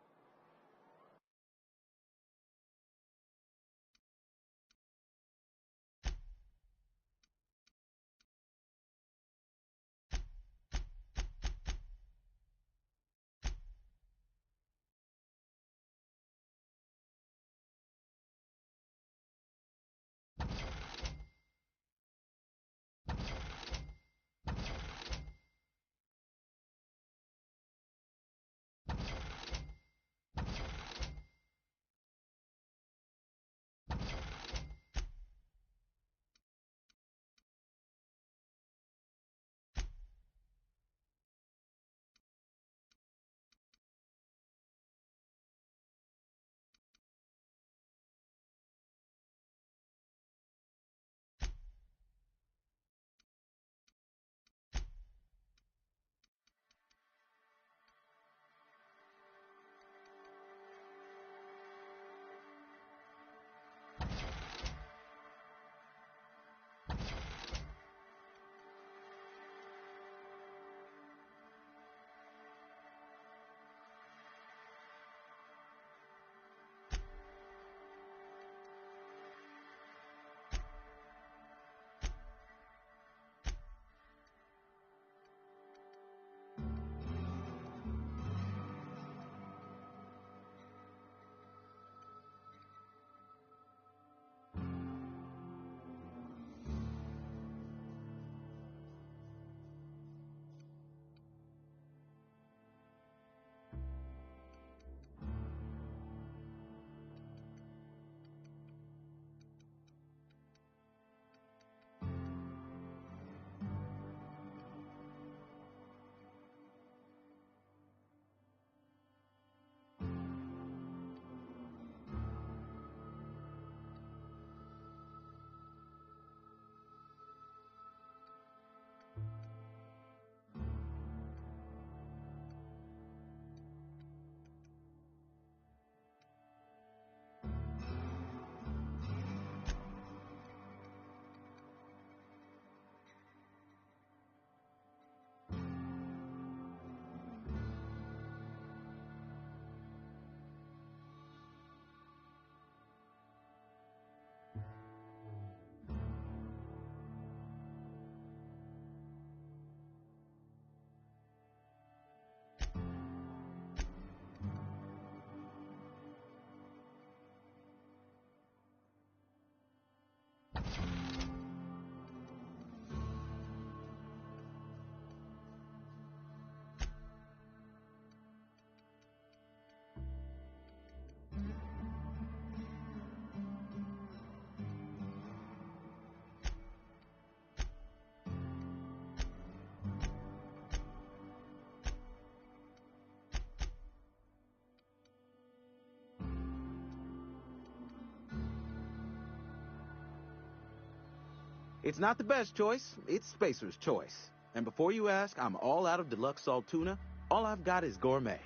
It's not the best choice, it's Spacer's choice. And before you ask, I'm all out of deluxe salt tuna. All I've got is gourmet.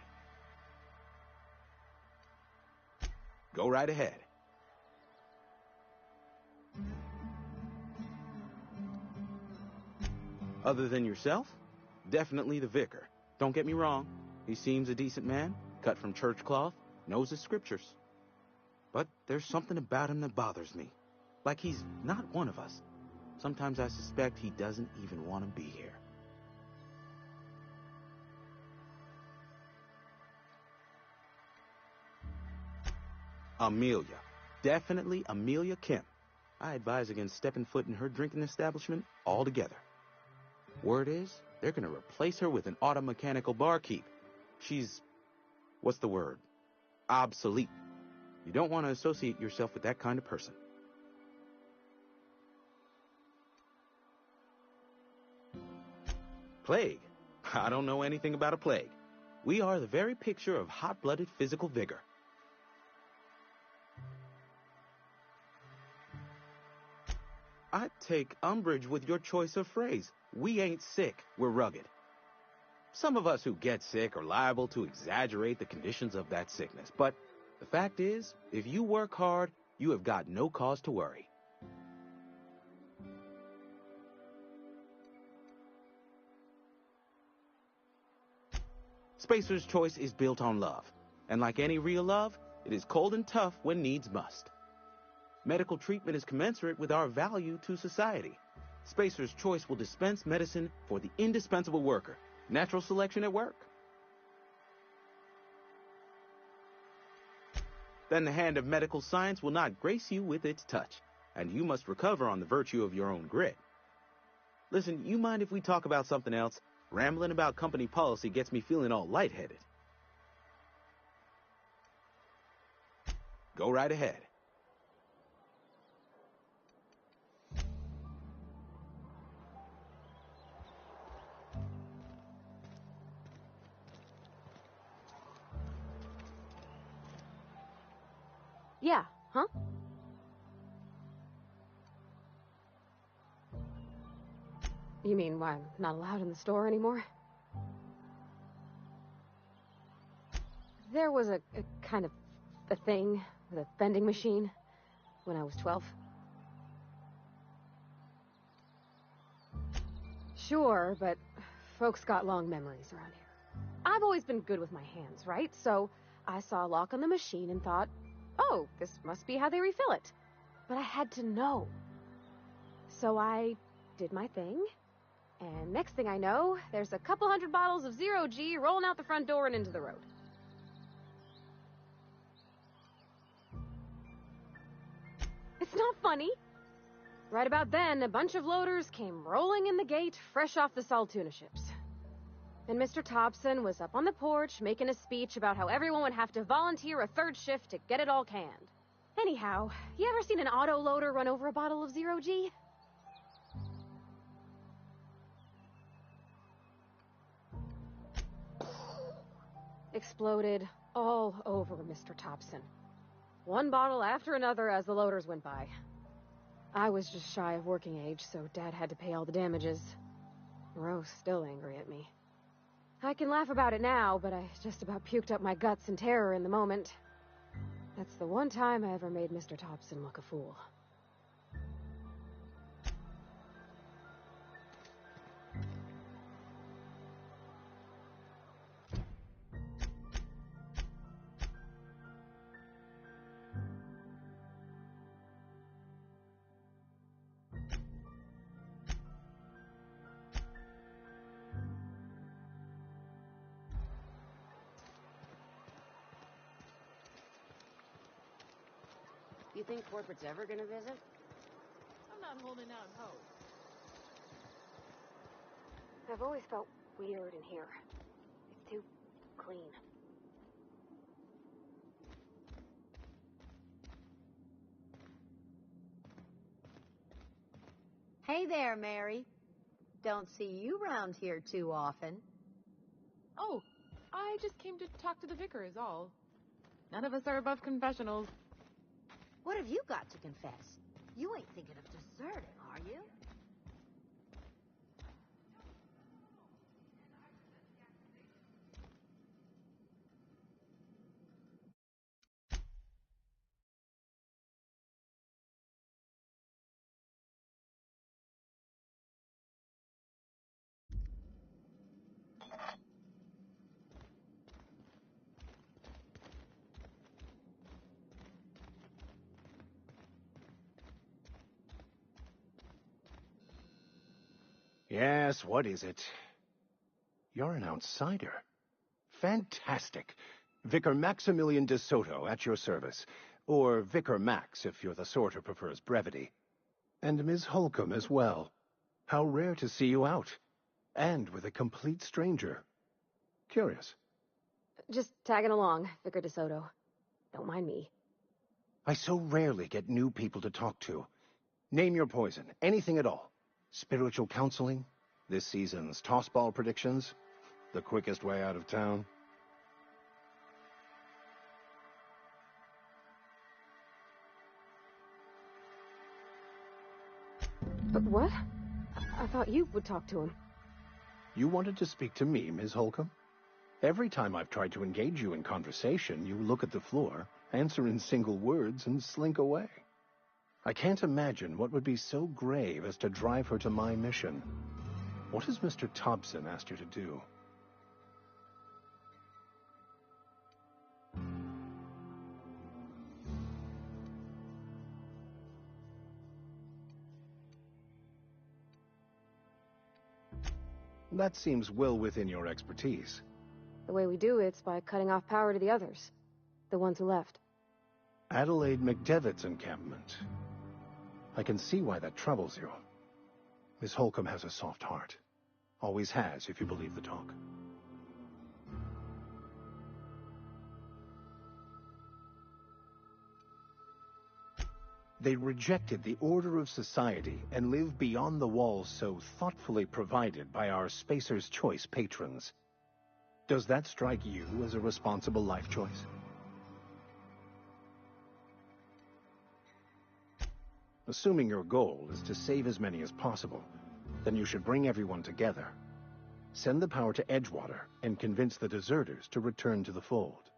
Go right ahead. Other than yourself, definitely the vicar. Don't get me wrong, he seems a decent man, cut from church cloth, knows his scriptures. But there's something about him that bothers me. Like he's not one of us. Sometimes I suspect he doesn't even want to be here. Amelia. Definitely Amelia Kim. I advise against stepping foot in her drinking establishment altogether. Word is, they're going to replace her with an auto-mechanical barkeep. She's, what's the word? Obsolete. You don't want to associate yourself with that kind of person. Plague? I don't know anything about a plague. We are the very picture of hot-blooded physical vigor. I take umbrage with your choice of phrase. We ain't sick, we're rugged. Some of us who get sick are liable to exaggerate the conditions of that sickness, but the fact is, if you work hard, you have got no cause to worry. Spacer's Choice is built on love, and like any real love, it is cold and tough when needs must. Medical treatment is commensurate with our value to society. Spacer's Choice will dispense medicine for the indispensable worker. Natural selection at work. Then the hand of medical science will not grace you with its touch, and you must recover on the virtue of your own grit. Listen, you mind if we talk about something else? Rambling about company policy gets me feeling all lightheaded. Go right ahead. Yeah, huh? You mean why I'm not allowed in the store anymore? There was a kind of a thing with a vending machine when I was 12. Sure, but folks got long memories around here. I've always been good with my hands, right? So I saw a lock on the machine and thought, oh, this must be how they refill it. But I had to know. So I did my thing, and next thing I know, there's a couple hundred bottles of Zero G rolling out the front door and into the road. It's not funny. Right about then, a bunch of loaders came rolling in the gate, fresh off the Saltuna ships. And Mr. Thompson was up on the porch making a speech about how everyone would have to volunteer a third shift to get it all canned. Anyhow, you ever seen an auto loader run over a bottle of Zero G? Exploded all over Mr. Thompson. One bottle after another as the loaders went by. I was just shy of working age, so Dad had to pay all the damages. Rose still angry at me. I can laugh about it now, but I just about puked up my guts in terror in the moment. That's the one time I ever made Mr. Thompson look a fool. You think corporate's ever gonna visit? I'm not holding out hope. I've always felt weird in here. It's too clean. Hey there, Mary. Don't see you around here too often. Oh, I just came to talk to the vicar is all. None of us are above confessionals. What have you got to confess? You ain't thinking of deserting, are you? Yes, what is it? You're an outsider. Fantastic. Vicar Maximilian de Soto, at your service. Or Vicar Max, if you're the sort who prefers brevity. And Ms. Holcomb as well. How rare to see you out. And with a complete stranger. Curious. Just tagging along, Vicar DeSoto. Don't mind me. I so rarely get new people to talk to. Name your poison, anything at all. Spiritual counseling, this season's tossball predictions, the quickest way out of town. But what? I thought you would talk to him. You wanted to speak to me, Ms. Holcomb? Every time I've tried to engage you in conversation, you look at the floor, answer in single words, and slink away. I can't imagine what would be so grave as to drive her to my mission. What has Mr. Thompson asked you to do? That seems well within your expertise. The way we do it's by cutting off power to the others. The ones who left. Adelaide McDevitt's encampment. I can see why that troubles you. Miss Holcomb has a soft heart. Always has, if you believe the talk. They rejected the order of society and live beyond the walls so thoughtfully provided by our Spacer's Choice patrons. Does that strike you as a responsible life choice? Assuming your goal is to save as many as possible, then you should bring everyone together. Send the power to Edgewater and convince the deserters to return to the fold.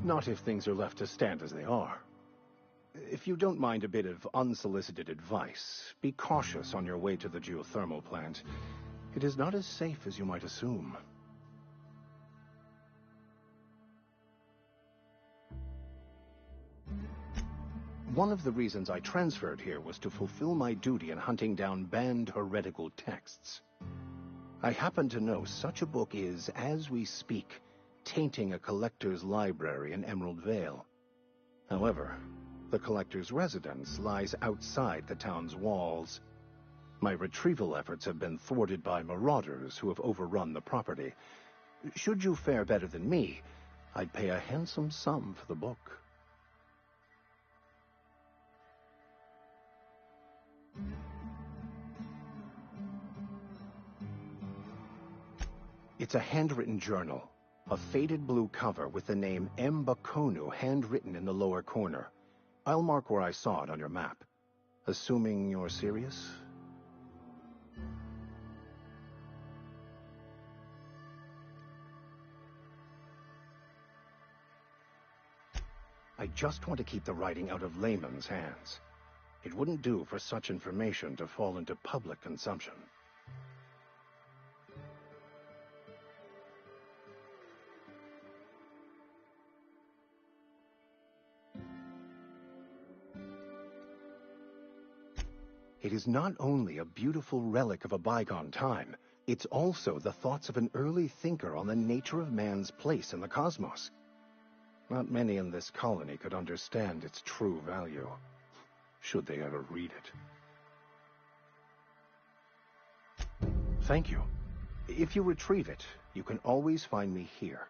Not if things are left to stand as they are. If you don't mind a bit of unsolicited advice, be cautious on your way to the geothermal plant. It is not as safe as you might assume. One of the reasons I transferred here was to fulfill my duty in hunting down banned heretical texts. I happen to know such a book is, as we speak, tainting a collector's library in Emerald Vale. However, the collector's residence lies outside the town's walls. My retrieval efforts have been thwarted by marauders who have overrun the property. Should you fare better than me, I'd pay a handsome sum for the book. It's a handwritten journal. A faded blue cover with the name M. Bakonu handwritten in the lower corner. I'll mark where I saw it on your map. Assuming you're serious? I just want to keep the writing out of layman's hands. It wouldn't do for such information to fall into public consumption. It is not only a beautiful relic of a bygone time, it's also the thoughts of an early thinker on the nature of man's place in the cosmos. Not many in this colony could understand its true value, should they ever read it. Thank you. If you retrieve it, you can always find me here.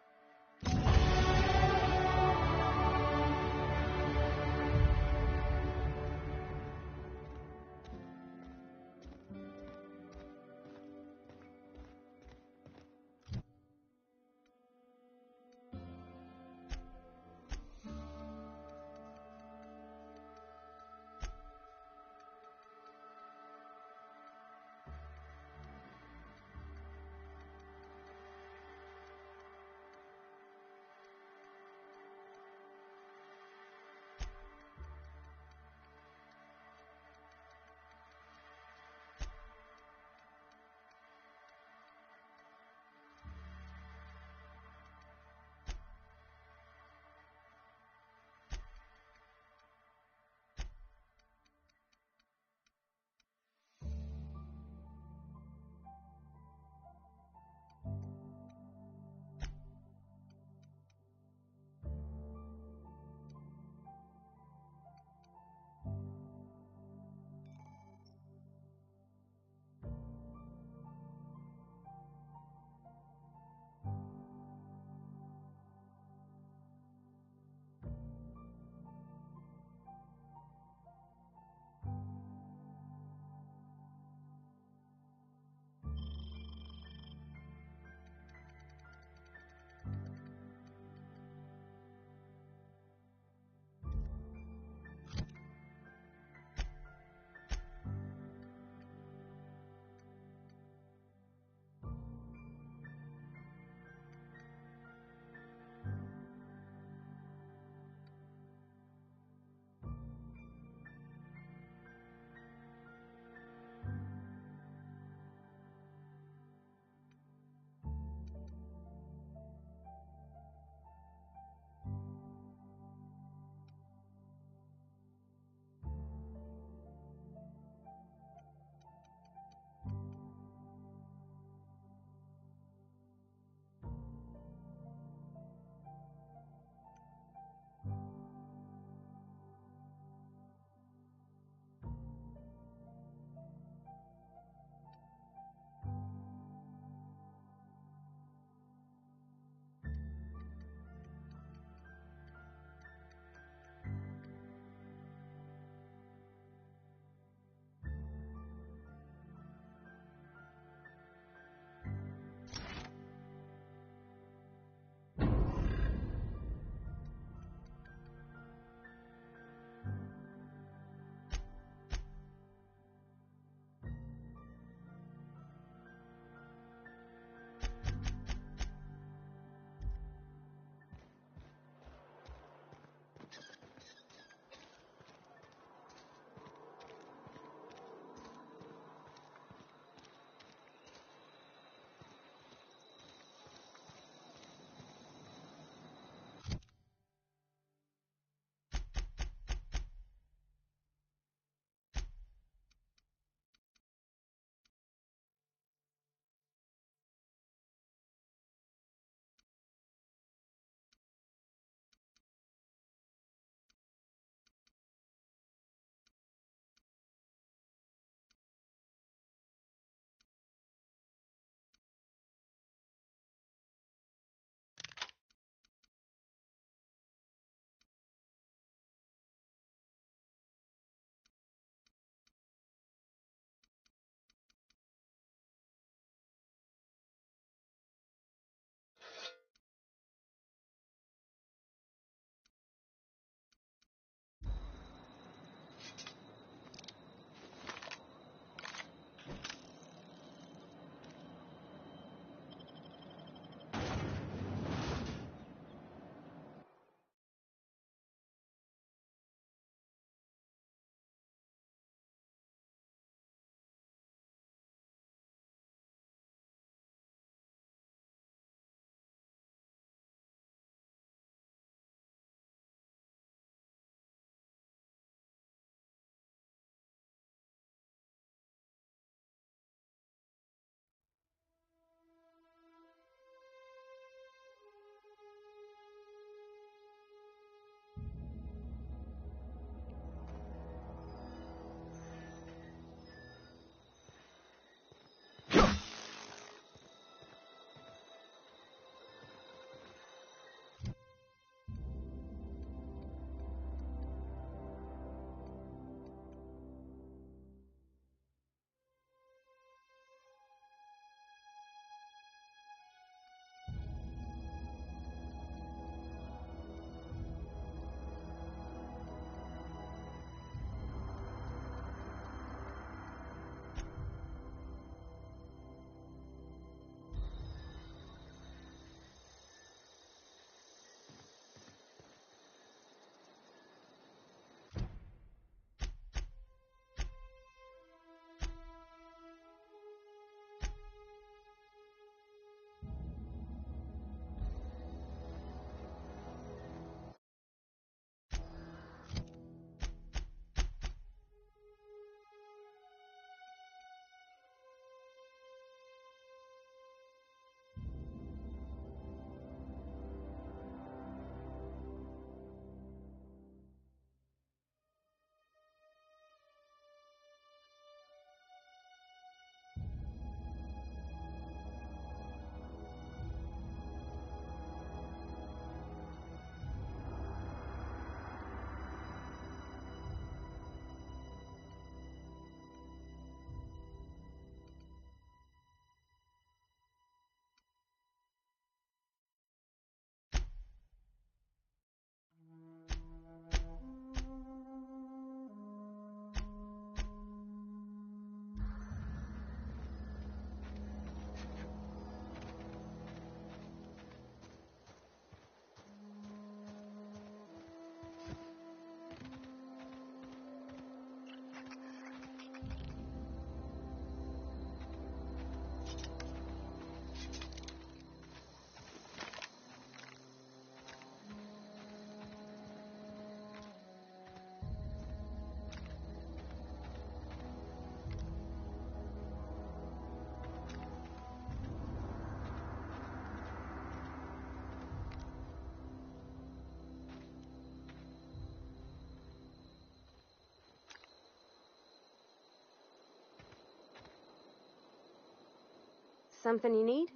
something you need?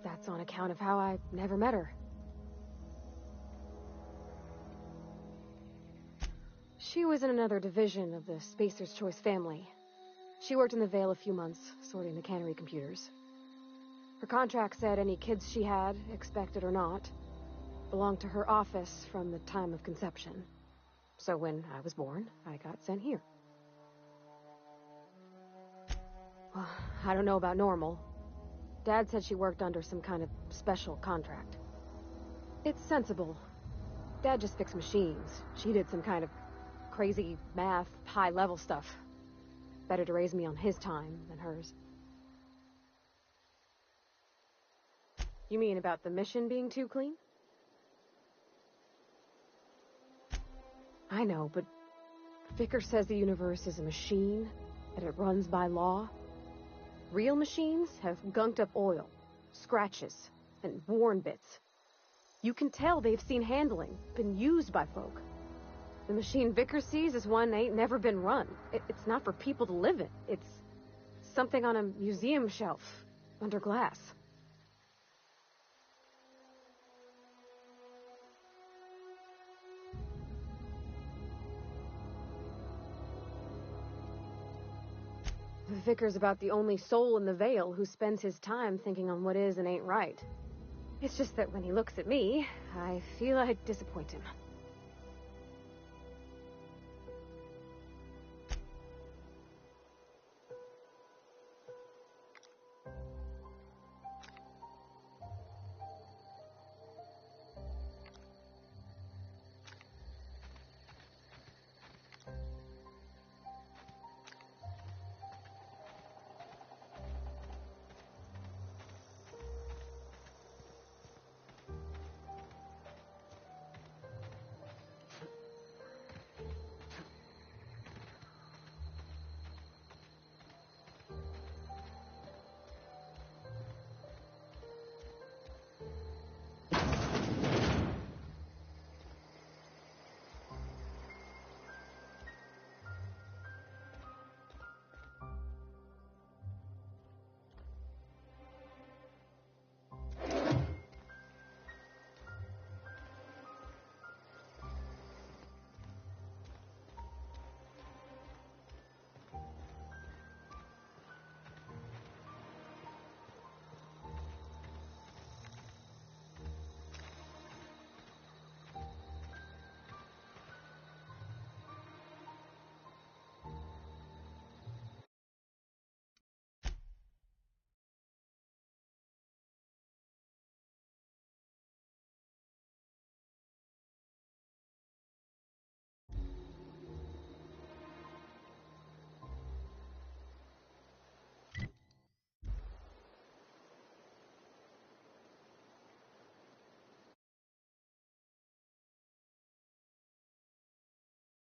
That's on account of how I never met her. She was in another division of the Spacer's Choice family. She worked in the Vale a few months, sorting the cannery computers. Her contract said any kids she had, expected or not, belonged to her office from the time of conception. So when I was born, I got sent here. Well, I don't know about normal. Dad said she worked under some kind of special contract. It's sensible. Dad just fixed machines. She did some kind of crazy math, high-level stuff. Better to raise me on his time than hers. You mean about the mission being too clean? I know, but Vickers says the universe is a machine, that it runs by law. Real machines have gunked up oil, scratches, and worn bits. You can tell they've seen handling, been used by folk. The machine Vickers sees is one ain't never been run. It's not for people to live in. It's something on a museum shelf, under glass. Vickers about the only soul in the Vale who spends his time thinking on what is and ain't right. It's just that when he looks at me, I feel I'd disappoint him.